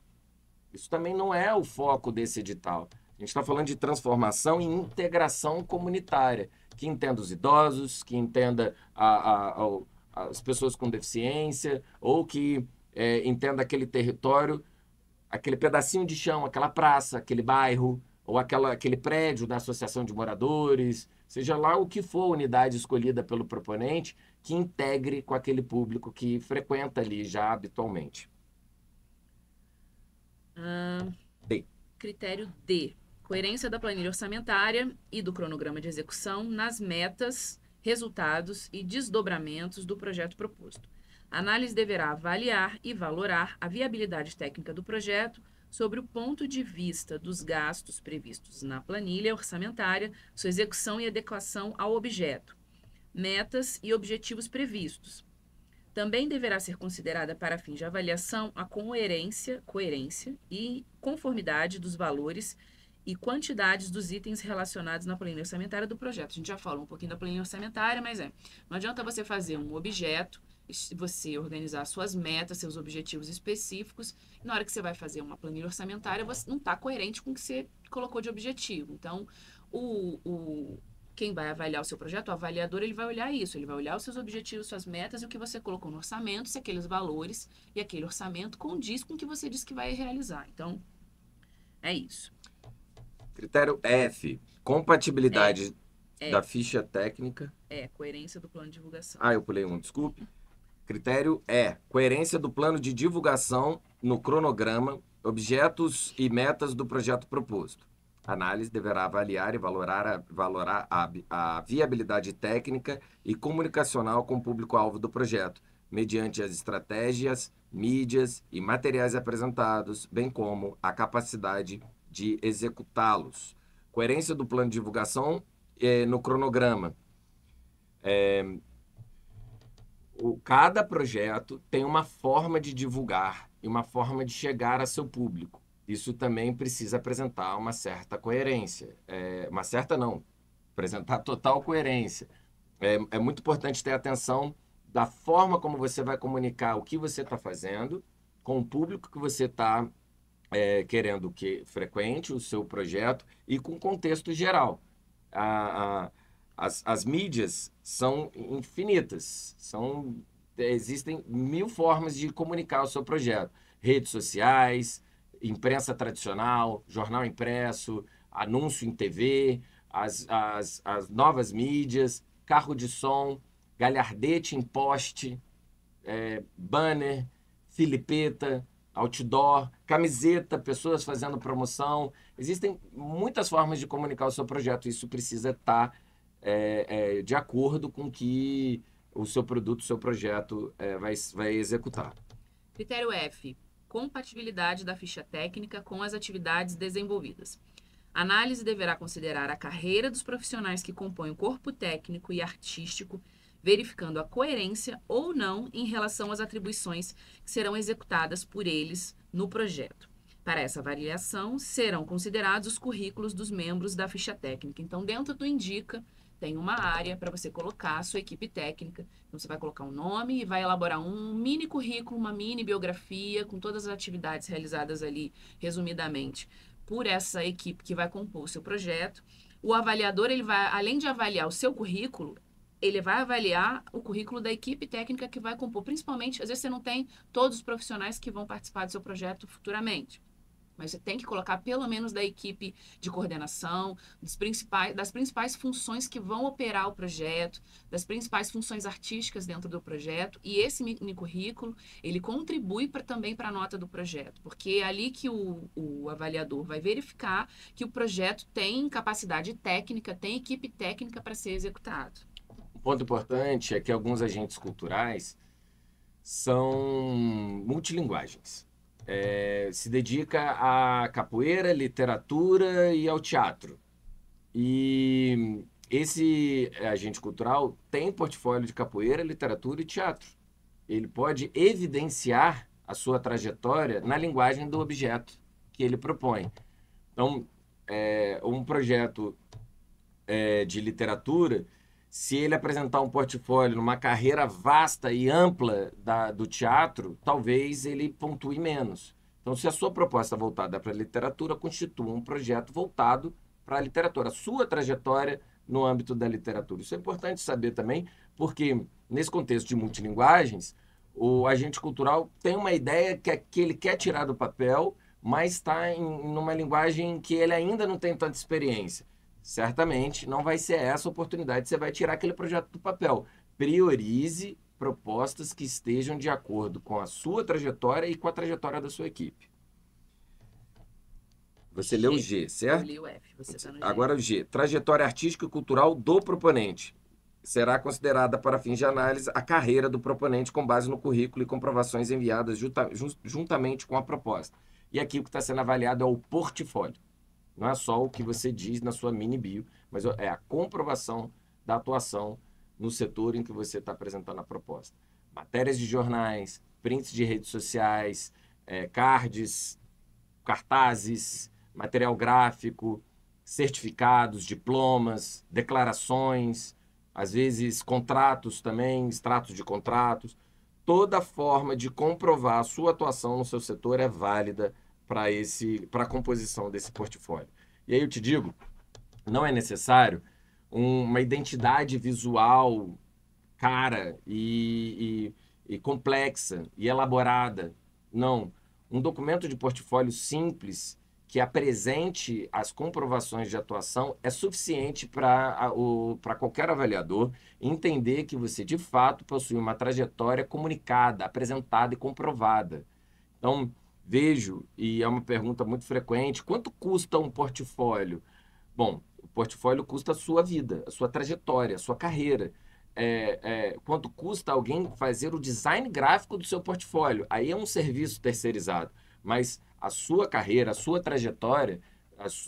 Isso também não é o foco desse edital. A gente está falando de transformação e integração comunitária, que entenda os idosos, que entenda as pessoas com deficiência, ou que entenda aquele território, aquele pedacinho de chão, aquela praça, aquele bairro, ou aquele prédio da associação de moradores, seja lá o que for a unidade escolhida pelo proponente, que integre com aquele público que frequenta ali já habitualmente. D. Critério D. Coerência da planilha orçamentária e do cronograma de execução nas metas, resultados e desdobramentos do projeto proposto. A análise deverá avaliar e valorar a viabilidade técnica do projeto sobre o ponto de vista dos gastos previstos na planilha orçamentária, sua execução e adequação ao objeto, metas e objetivos previstos. Também deverá ser considerada para fins de avaliação a coerência e conformidade dos valores e quantidades dos itens relacionados na planilha orçamentária do projeto. A gente já falou um pouquinho da planilha orçamentária, mas não adianta você fazer um objeto, você organizar suas metas, seus objetivos específicos, e na hora que você vai fazer uma planilha orçamentária, você não está coerente com o que você colocou de objetivo. Então, quem vai avaliar o seu projeto, o avaliador, ele vai olhar isso, ele vai olhar os seus objetivos, suas metas e o que você colocou no orçamento, se aqueles valores e aquele orçamento condiz com o que você disse que vai realizar. Então, é isso. Critério F, compatibilidade da ficha técnica. Coerência do plano de divulgação. Eu pulei um, desculpe. Critério E, coerência do plano de divulgação no cronograma, objetos e metas do projeto proposto. A análise deverá avaliar e valorar a viabilidade técnica e comunicacional com o público-alvo do projeto, mediante as estratégias, mídias e materiais apresentados, bem como a capacidade de executá-los. Coerência do plano de divulgação no cronograma. Cada projeto tem uma forma de divulgar e uma forma de chegar a seu público. Isso também precisa apresentar uma certa coerência. Apresentar total coerência. É muito importante ter atenção da forma como você vai comunicar o que você está fazendo com o público que você está querendo que frequente o seu projeto e com o contexto geral. As mídias são infinitas, existem 1000 formas de comunicar o seu projeto. Redes sociais, imprensa tradicional, jornal impresso, anúncio em TV, as novas mídias, carro de som, galhardete em poste, banner, filipeta, outdoor, camiseta, pessoas fazendo promoção. Existem muitas formas de comunicar o seu projeto. Isso precisa estar de acordo com que o seu produto, o seu projeto vai executar. Critério F. Compatibilidade da ficha técnica com as atividades desenvolvidas. A análise deverá considerar a carreira dos profissionais que compõem o corpo técnico e artístico, verificando a coerência ou não em relação às atribuições que serão executadas por eles no projeto. Para essa avaliação, serão considerados os currículos dos membros da ficha técnica. Então, dentro do Indica, tem uma área para você colocar a sua equipe técnica. Então, você vai colocar um nome e vai elaborar um mini currículo, uma mini biografia, com todas as atividades realizadas ali, resumidamente, por essa equipe que vai compor o seu projeto. O avaliador, ele vai, além de avaliar o seu currículo, ele vai avaliar o currículo da equipe técnica que vai compor, principalmente, às vezes você não tem todos os profissionais que vão participar do seu projeto futuramente, mas você tem que colocar pelo menos da equipe de coordenação, das principais funções que vão operar o projeto, das principais funções artísticas dentro do projeto, e esse mini currículo, ele contribui também para a nota do projeto, porque é ali que o avaliador vai verificar que o projeto tem capacidade técnica, tem equipe técnica para ser executado. Um ponto importante é que alguns agentes culturais são multilinguagens. Se dedica à capoeira, literatura e ao teatro. E esse agente cultural tem portfólio de capoeira, literatura e teatro. Ele pode evidenciar a sua trajetória na linguagem do objeto que ele propõe. Então, um projeto de literatura, se ele apresentar um portfólio numa carreira vasta e ampla do teatro, talvez ele pontue menos. Então, se a sua proposta é voltada para a literatura, constitua um projeto voltado para a literatura, a sua trajetória no âmbito da literatura. Isso é importante saber também, porque nesse contexto de multilinguagens, o agente cultural tem uma ideia que ele quer tirar do papel, mas está em uma linguagem que ele ainda não tem tanta experiência. Certamente não vai ser essa a oportunidade, você vai tirar aquele projeto do papel. Priorize propostas que estejam de acordo com a sua trajetória e com a trajetória da sua equipe. Você leu o G, certo? Eu li o F, você está no G. Agora o G. Trajetória artística e cultural do proponente. Será considerada para fins de análise a carreira do proponente com base no currículo e comprovações enviadas juntamente com a proposta. E aqui o que está sendo avaliado é o portfólio. Não é só o que você diz na sua mini bio, mas é a comprovação da atuação no setor em que você está apresentando a proposta. Matérias de jornais, prints de redes sociais, cards, cartazes, material gráfico, certificados, diplomas, declarações, às vezes contratos também, extratos de contratos. Toda forma de comprovar a sua atuação no seu setor é válida para a composição desse portfólio. E aí eu te digo, não é necessário uma identidade visual cara e complexa e elaborada. Não. Um documento de portfólio simples que apresente as comprovações de atuação é suficiente para qualquer avaliador entender que você, de fato, possui uma trajetória comunicada, apresentada e comprovada. Então, vejo, e é uma pergunta muito frequente, quanto custa um portfólio? Bom, o portfólio custa a sua vida, a sua trajetória, a sua carreira. Quanto custa alguém fazer o design gráfico do seu portfólio? Aí é um serviço terceirizado, mas a sua carreira, a sua trajetória,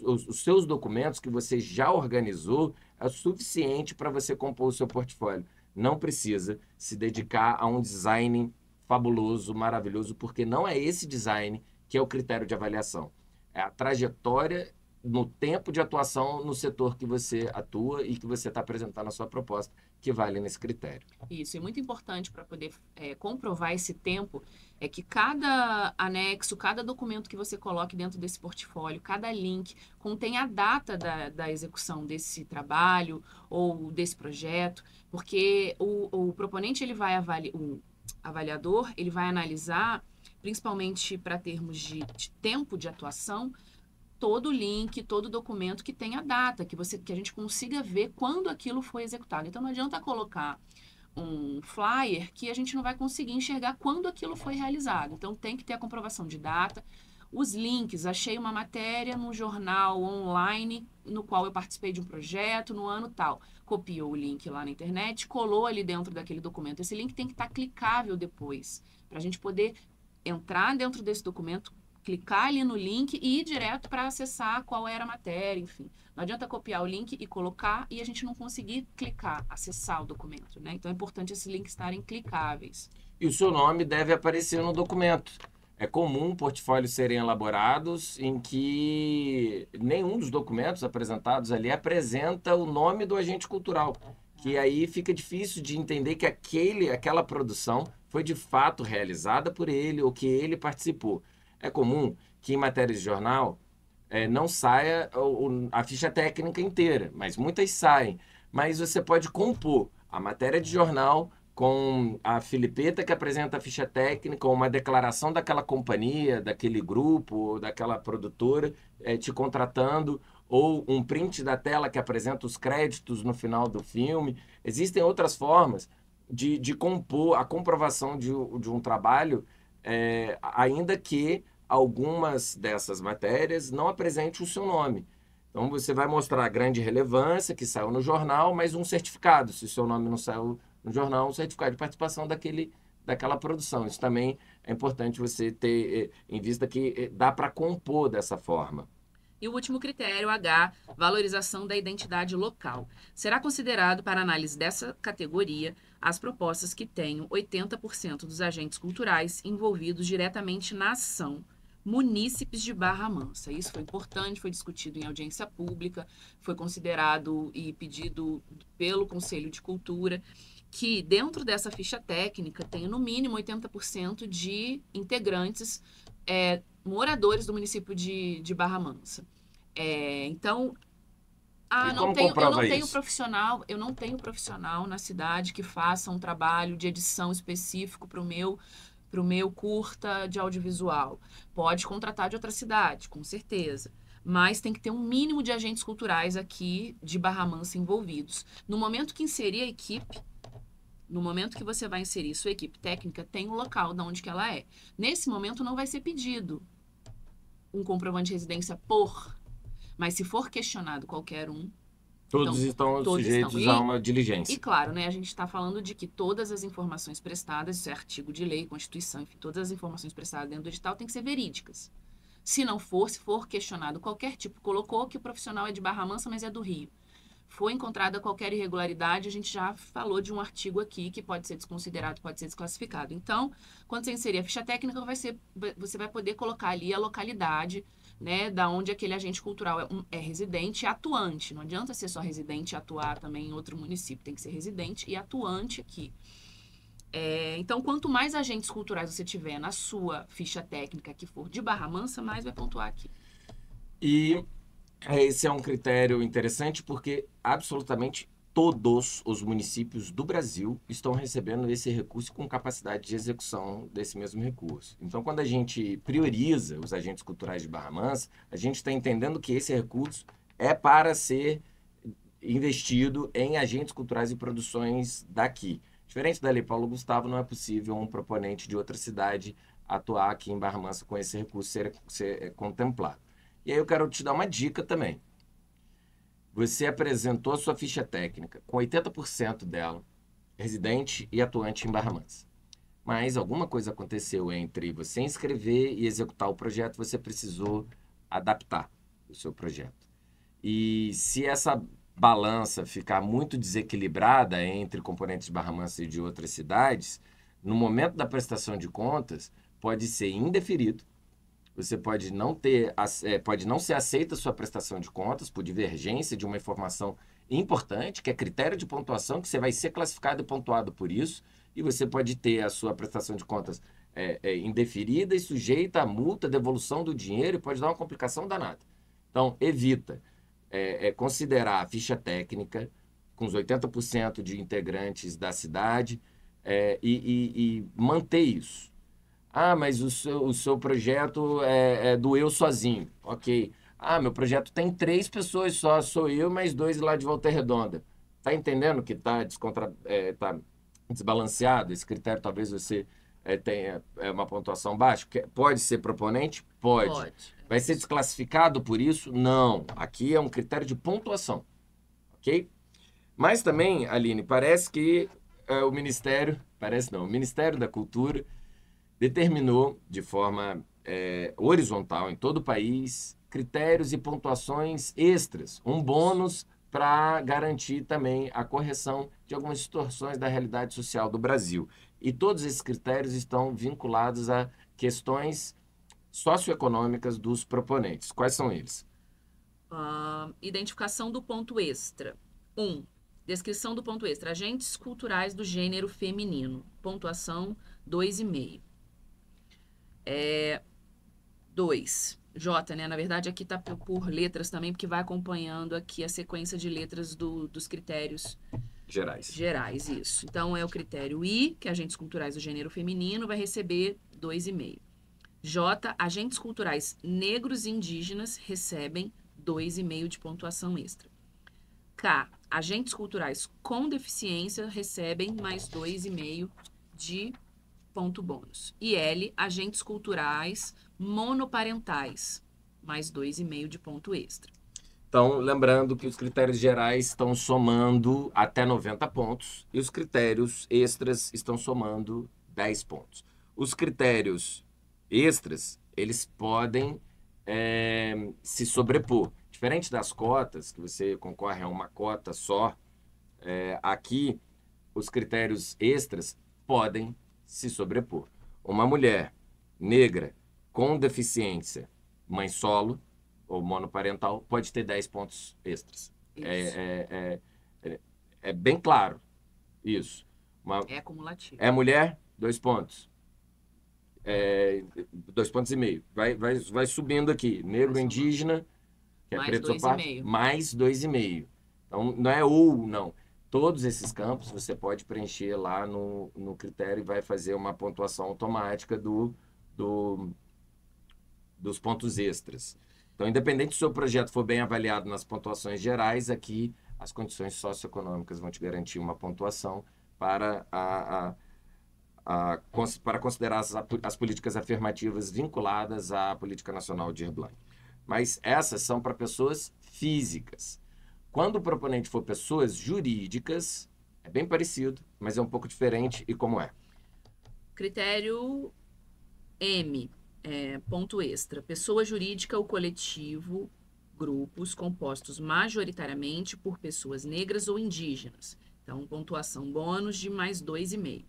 os seus documentos que você já organizou é suficiente para você compor o seu portfólio. Não precisa se dedicar a um design fabuloso, maravilhoso, porque não é esse design que é o critério de avaliação. É a trajetória no tempo de atuação no setor que você atua e que você está apresentando a sua proposta, que vale nesse critério. Isso, e muito importante para poder comprovar esse tempo é que cada anexo, cada documento que você coloque dentro desse portfólio, cada link, contém a data da execução desse trabalho ou desse projeto, porque o proponente, ele vai o avaliador, ele vai analisar, principalmente para termos de tempo de atuação, todo link, todo documento que tenha data, que a gente consiga ver quando aquilo foi executado. Então, não adianta colocar um flyer que a gente não vai conseguir enxergar quando aquilo foi realizado. Então, tem que ter a comprovação de data. Os links, achei uma matéria num jornal online no qual eu participei de um projeto no ano tal. Copiou o link lá na internet, colou ali dentro daquele documento. Esse link tem que estar clicável depois, para a gente poder entrar dentro desse documento, clicar ali no link e ir direto para acessar qual era a matéria, enfim. Não adianta copiar o link e colocar e a gente não conseguir clicar, acessar o documento, né? Então é importante esses links estarem clicáveis. E o seu nome deve aparecer no documento. É comum portfólios serem elaborados em que nenhum dos documentos apresentados ali apresenta o nome do agente cultural, que aí fica difícil de entender que aquela produção foi de fato realizada por ele ou que ele participou. É comum que em matérias de jornal não saia a ficha técnica inteira, mas muitas saem. Mas você pode compor a matéria de jornal com a filipeta que apresenta a ficha técnica, ou uma declaração daquela companhia, daquele grupo, ou daquela produtora te contratando, ou um print da tela que apresenta os créditos no final do filme. Existem outras formas de compor a comprovação de um trabalho, ainda que algumas dessas matérias não apresentem o seu nome. Então, você vai mostrar a grande relevância que saiu no jornal, mas um certificado, se o seu nome não saiu no jornal, um certificado de participação daquela produção. Isso também é importante você ter em vista que dá para compor dessa forma. E o último critério, H, valorização da identidade local. Será considerado para análise dessa categoria as propostas que tenham 80% dos agentes culturais envolvidos diretamente na ação, munícipes de Barra Mansa. Isso foi importante, foi discutido em audiência pública, foi considerado e pedido pelo Conselho de Cultura que dentro dessa ficha técnica tenha no mínimo 80% de integrantes moradores do município de Barra Mansa. Então, E como comprova isso? eu não tenho profissional na cidade que faça um trabalho de edição específico para o meu curta de audiovisual. Pode contratar de outra cidade, com certeza. Mas tem que ter um mínimo de agentes culturais aqui de Barra Mansa envolvidos. No momento que inserir a equipe, no momento que você vai inserir sua equipe técnica, tem o local de onde que ela é. Nesse momento não vai ser pedido um comprovante de residência mas se for questionado qualquer um, Todos então, estão todos estão. sujeitos a uma E diligência. claro, né, a gente está falando de que todas as informações prestadas, isso é artigo de lei, Constituição, enfim, todas as informações prestadas dentro do edital têm que ser verídicas. Se não for, se for questionado qualquer tipo, colocou que o profissional é de Barra Mansa, mas é do Rio. Foi encontrada qualquer irregularidade, a gente já falou de um artigo aqui que pode ser desconsiderado, pode ser desclassificado. Então, quando você inserir a ficha técnica, você vai poder colocar ali a localidade, né, da onde aquele agente cultural é residente e atuante. Não adianta ser só residente e atuar também em outro município, tem que ser residente e atuante aqui. Então, quanto mais agentes culturais você tiver na sua ficha técnica que for de Barra Mansa, mais vai pontuar aqui. E esse é um critério interessante porque absolutamente todos os municípios do Brasil estão recebendo esse recurso com capacidade de execução desse mesmo recurso. Então, quando a gente prioriza os agentes culturais de Barra Mansa, a gente está entendendo que esse recurso é para ser investido em agentes culturais e produções daqui. Diferente da Lei Paulo Gustavo, não é possível um proponente de outra cidade atuar aqui em Barra Mansa com esse recurso ser contemplado. E aí eu quero te dar uma dica também. Você apresentou a sua ficha técnica com 80% dela residente e atuante em Barra Mansa. Mas alguma coisa aconteceu entre você inscrever e executar o projeto, você precisou adaptar o seu projeto. E se essa balança ficar muito desequilibrada entre componentes de Barra Mansa e de outras cidades, no momento da prestação de contas, pode ser indeferido. Você pode pode não ser aceita a sua prestação de contas por divergência de uma informação importante, que é critério de pontuação, que você vai ser classificado e pontuado por isso, e você pode ter a sua prestação de contas indeferida e sujeita a multa, devolução do dinheiro, e pode dar uma complicação danada. Então, evita considerar a ficha técnica com os 80% de integrantes da cidade e manter isso. Ah, mas o seu projeto é do eu sozinho. Ok. Ah, meu projeto tem 3 pessoas só, sou eu mais 2 lá de Volta Redonda. Tá entendendo que tá desbalanceado? Esse critério talvez você tenha uma pontuação baixa. Pode ser proponente? Pode. Vai ser desclassificado por isso? Não. Aqui é um critério de pontuação. Ok? Mas também, Aline, parece que o Ministério... Parece não. O Ministério da Cultura determinou de forma horizontal em todo o país critérios e pontuações extras, um bônus para garantir também a correção de algumas distorções da realidade social do Brasil. E todos esses critérios estão vinculados a questões socioeconômicas dos proponentes. Quais são eles? Identificação do ponto extra. 1. Descrição do ponto extra. Agentes culturais do gênero feminino. Pontuação 2,5. 2. J, né? Na verdade, aqui tá por letras também, porque vai acompanhando aqui a sequência de letras dos critérios gerais, isso. Então, é o critério I, que é agentes culturais do gênero feminino, vai receber 2,5. J, agentes culturais negros e indígenas recebem 2,5 de pontuação extra. K, agentes culturais com deficiência recebem mais 2,5 de ponto bônus. E L, agentes culturais monoparentais, mais 2,5 de ponto extra. Então, lembrando que os critérios gerais estão somando até 90 pontos e os critérios extras estão somando 10 pontos. Os critérios extras, eles podem se sobrepor. Diferente das cotas, que você concorre a uma cota só, aqui os critérios extras podem se sobrepor. Uma mulher negra com deficiência, mãe solo ou monoparental, pode ter 10 pontos extras. É bem claro isso. É acumulativo. É mulher, 2 pontos. 2,5 pontos. Vai subindo aqui. Negro, indígena, que é mais preto, 2,5. mais 2,5. Então, não é ou, não. Todos esses campos você pode preencher lá no critério e vai fazer uma pontuação automática dos pontos extras. Então, independente se o seu projeto for bem avaliado nas pontuações gerais, aqui as condições socioeconômicas vão te garantir uma pontuação para para considerar as políticas afirmativas vinculadas à Política Nacional de Blanc. Mas essas são para pessoas físicas. Quando o proponente for pessoas jurídicas, é bem parecido, mas é um pouco diferente. E como é? Critério M, ponto extra. Pessoa jurídica ou coletivo, grupos compostos majoritariamente por pessoas negras ou indígenas. Então, pontuação bônus de mais 2,5.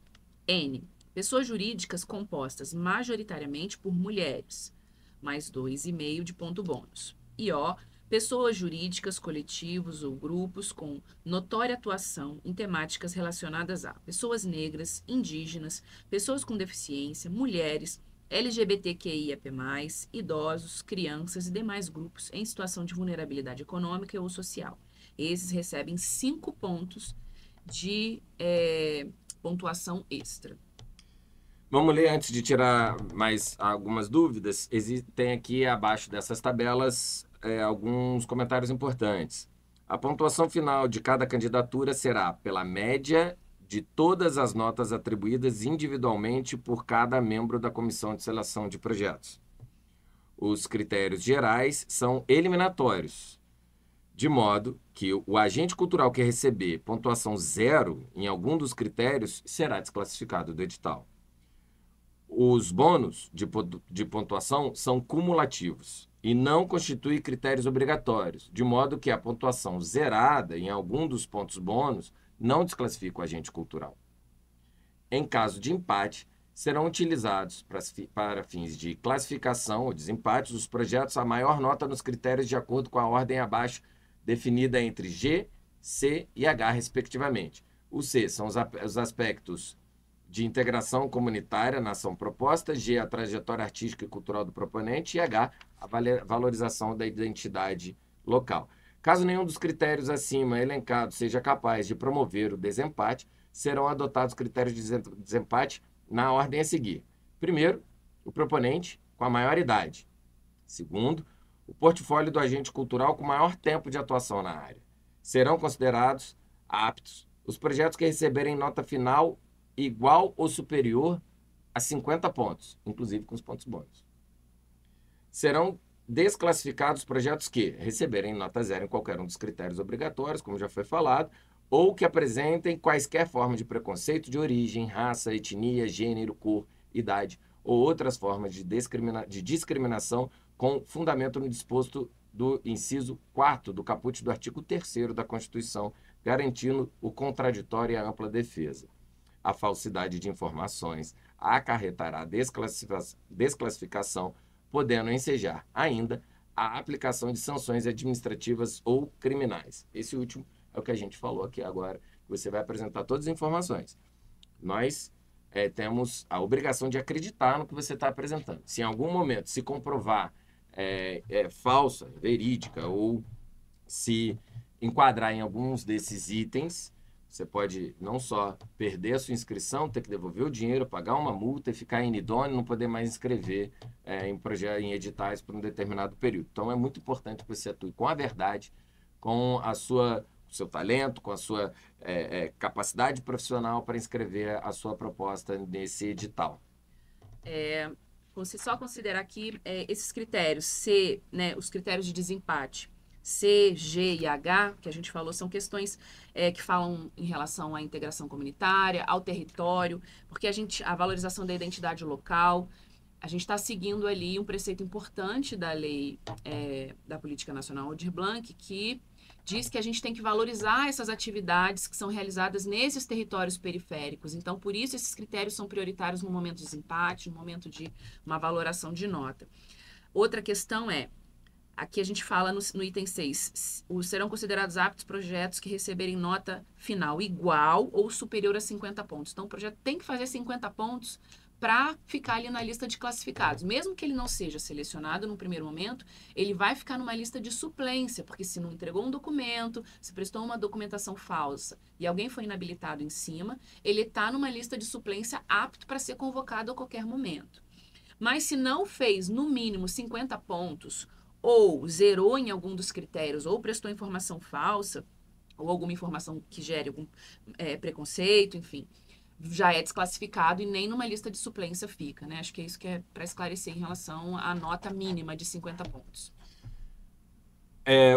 N, pessoas jurídicas compostas majoritariamente por mulheres, mais 2,5 de ponto bônus. E O, pessoas jurídicas, coletivos ou grupos com notória atuação em temáticas relacionadas a pessoas negras, indígenas, pessoas com deficiência, mulheres, LGBTQIAP+, idosos, crianças e demais grupos em situação de vulnerabilidade econômica ou social. Esses recebem 5 pontos de pontuação extra. Vamos ler antes de tirar mais algumas dúvidas. Tem aqui abaixo dessas tabelas alguns comentários importantes. A pontuação final de cada candidatura será pela média de todas as notas atribuídas individualmente por cada membro da comissão de seleção de projetos. Os critérios gerais são eliminatórios, de modo que o agente cultural que receber pontuação 0 em algum dos critérios será desclassificado do edital. Os bônus de pontuação são cumulativos e não constituem critérios obrigatórios, de modo que a pontuação zerada em algum dos pontos bônus não desclassifica o agente cultural. Em caso de empate, serão utilizados para fins de classificação ou desempate os projetos a maior nota nos critérios de acordo com a ordem abaixo definida entre G, C e H, respectivamente. O C são os aspectos de integração comunitária na ação proposta, G, a trajetória artística e cultural do proponente, e H, a valorização da identidade local. Caso nenhum dos critérios acima elencados seja capaz de promover o desempate, serão adotados critérios de desempate na ordem a seguir. Primeiro, o proponente com a maior idade. Segundo, o portfólio do agente cultural com maior tempo de atuação na área. Serão considerados aptos os projetos que receberem nota final igual ou superior a 50 pontos, inclusive com os pontos bônus. Serão desclassificados projetos que receberem nota 0 em qualquer um dos critérios obrigatórios, como já foi falado, ou que apresentem quaisquer formas de preconceito de origem, raça, etnia, gênero, cor, idade ou outras formas de discriminação com fundamento no disposto do inciso 4º do caput do artigo 3º da Constituição, garantindo o contraditório e a ampla defesa. A falsidade de informações acarretará desclassificação, podendo ensejar ainda a aplicação de sanções administrativas ou criminais. Esse último é o que a gente falou aqui agora. Você vai apresentar todas as informações. Nós temos a obrigação de acreditar no que você está apresentando. Se em algum momento se comprovar falsa, verídica, ou se enquadrar em alguns desses itens, você pode não só perder a sua inscrição, ter que devolver o dinheiro, pagar uma multa e ficar inidôneo, não poder mais inscrever em editais por um determinado período. Então, é muito importante que você atue com a verdade, com o seu talento, com a sua capacidade profissional para inscrever a sua proposta nesse edital. Você só considerar aqui esses critérios, C, né, os critérios de desempate, C, G e H, que a gente falou, são questões que falam em relação à integração comunitária, ao território, porque a valorização da identidade local, a gente está seguindo ali um preceito importante da lei da Política Nacional Aldir Blanc, que diz que a gente tem que valorizar essas atividades que são realizadas nesses territórios periféricos. Então, por isso, esses critérios são prioritários no momento de desempate, no momento de uma valoração de nota. Outra questão aqui a gente fala no item 6, serão considerados aptos projetos que receberem nota final igual ou superior a 50 pontos. Então, o projeto tem que fazer 50 pontos para ficar ali na lista de classificados. Mesmo que ele não seja selecionado no primeiro momento, ele vai ficar numa lista de suplência, porque se não entregou um documento, se prestou uma documentação falsa e alguém foi inabilitado em cima, ele está numa lista de suplência apto para ser convocado a qualquer momento. Mas se não fez no mínimo 50 pontos, ou zerou em algum dos critérios, ou prestou informação falsa, ou alguma informação que gere algum preconceito, enfim, já é desclassificado e nem numa lista de suplência fica, né? Acho que é isso que é para esclarecer em relação à nota mínima de 50 pontos.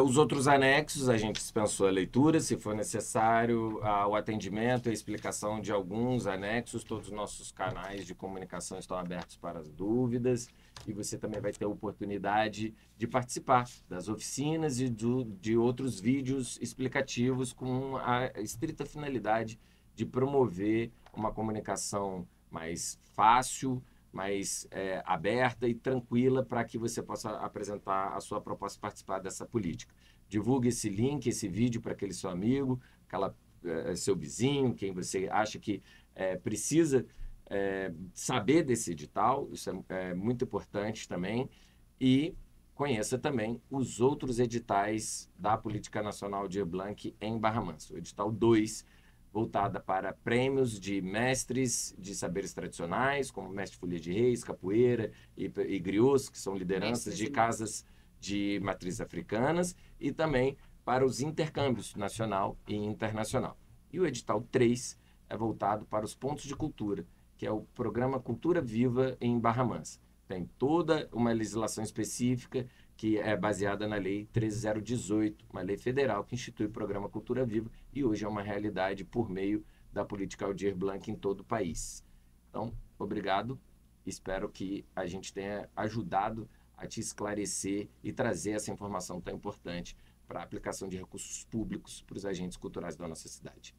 Os outros anexos, a gente dispensou a leitura, se for necessário, o atendimento e a explicação de alguns anexos. Todos os nossos canais de comunicação estão abertos para as dúvidas e você também vai ter a oportunidade de participar das oficinas e de outros vídeos explicativos com a estrita finalidade de promover uma comunicação mais fácil, mais aberta e tranquila para que você possa apresentar a sua proposta e participar dessa política. Divulgue esse link, esse vídeo para aquele seu amigo, seu vizinho, quem você acha que precisa saber desse edital, isso é muito importante também, e conheça também os outros editais da Política Nacional Aldir Blanc em Barra Mansa. O edital 2, voltada para prêmios de mestres de saberes tradicionais, como mestre de folia de reis, capoeira e griots, que são lideranças de casas de matrizes africanas, e também para os intercâmbios nacional e internacional. E o edital 3 é voltado para os pontos de cultura, que é o programa Cultura Viva em Barra Mansa. Tem toda uma legislação específica que é baseada na Lei 13018, uma lei federal que institui o programa Cultura Viva e hoje é uma realidade por meio da política Aldir Blanc em todo o país. Então, obrigado. Espero que a gente tenha ajudado a te esclarecer e trazer essa informação tão importante para a aplicação de recursos públicos para os agentes culturais da nossa cidade.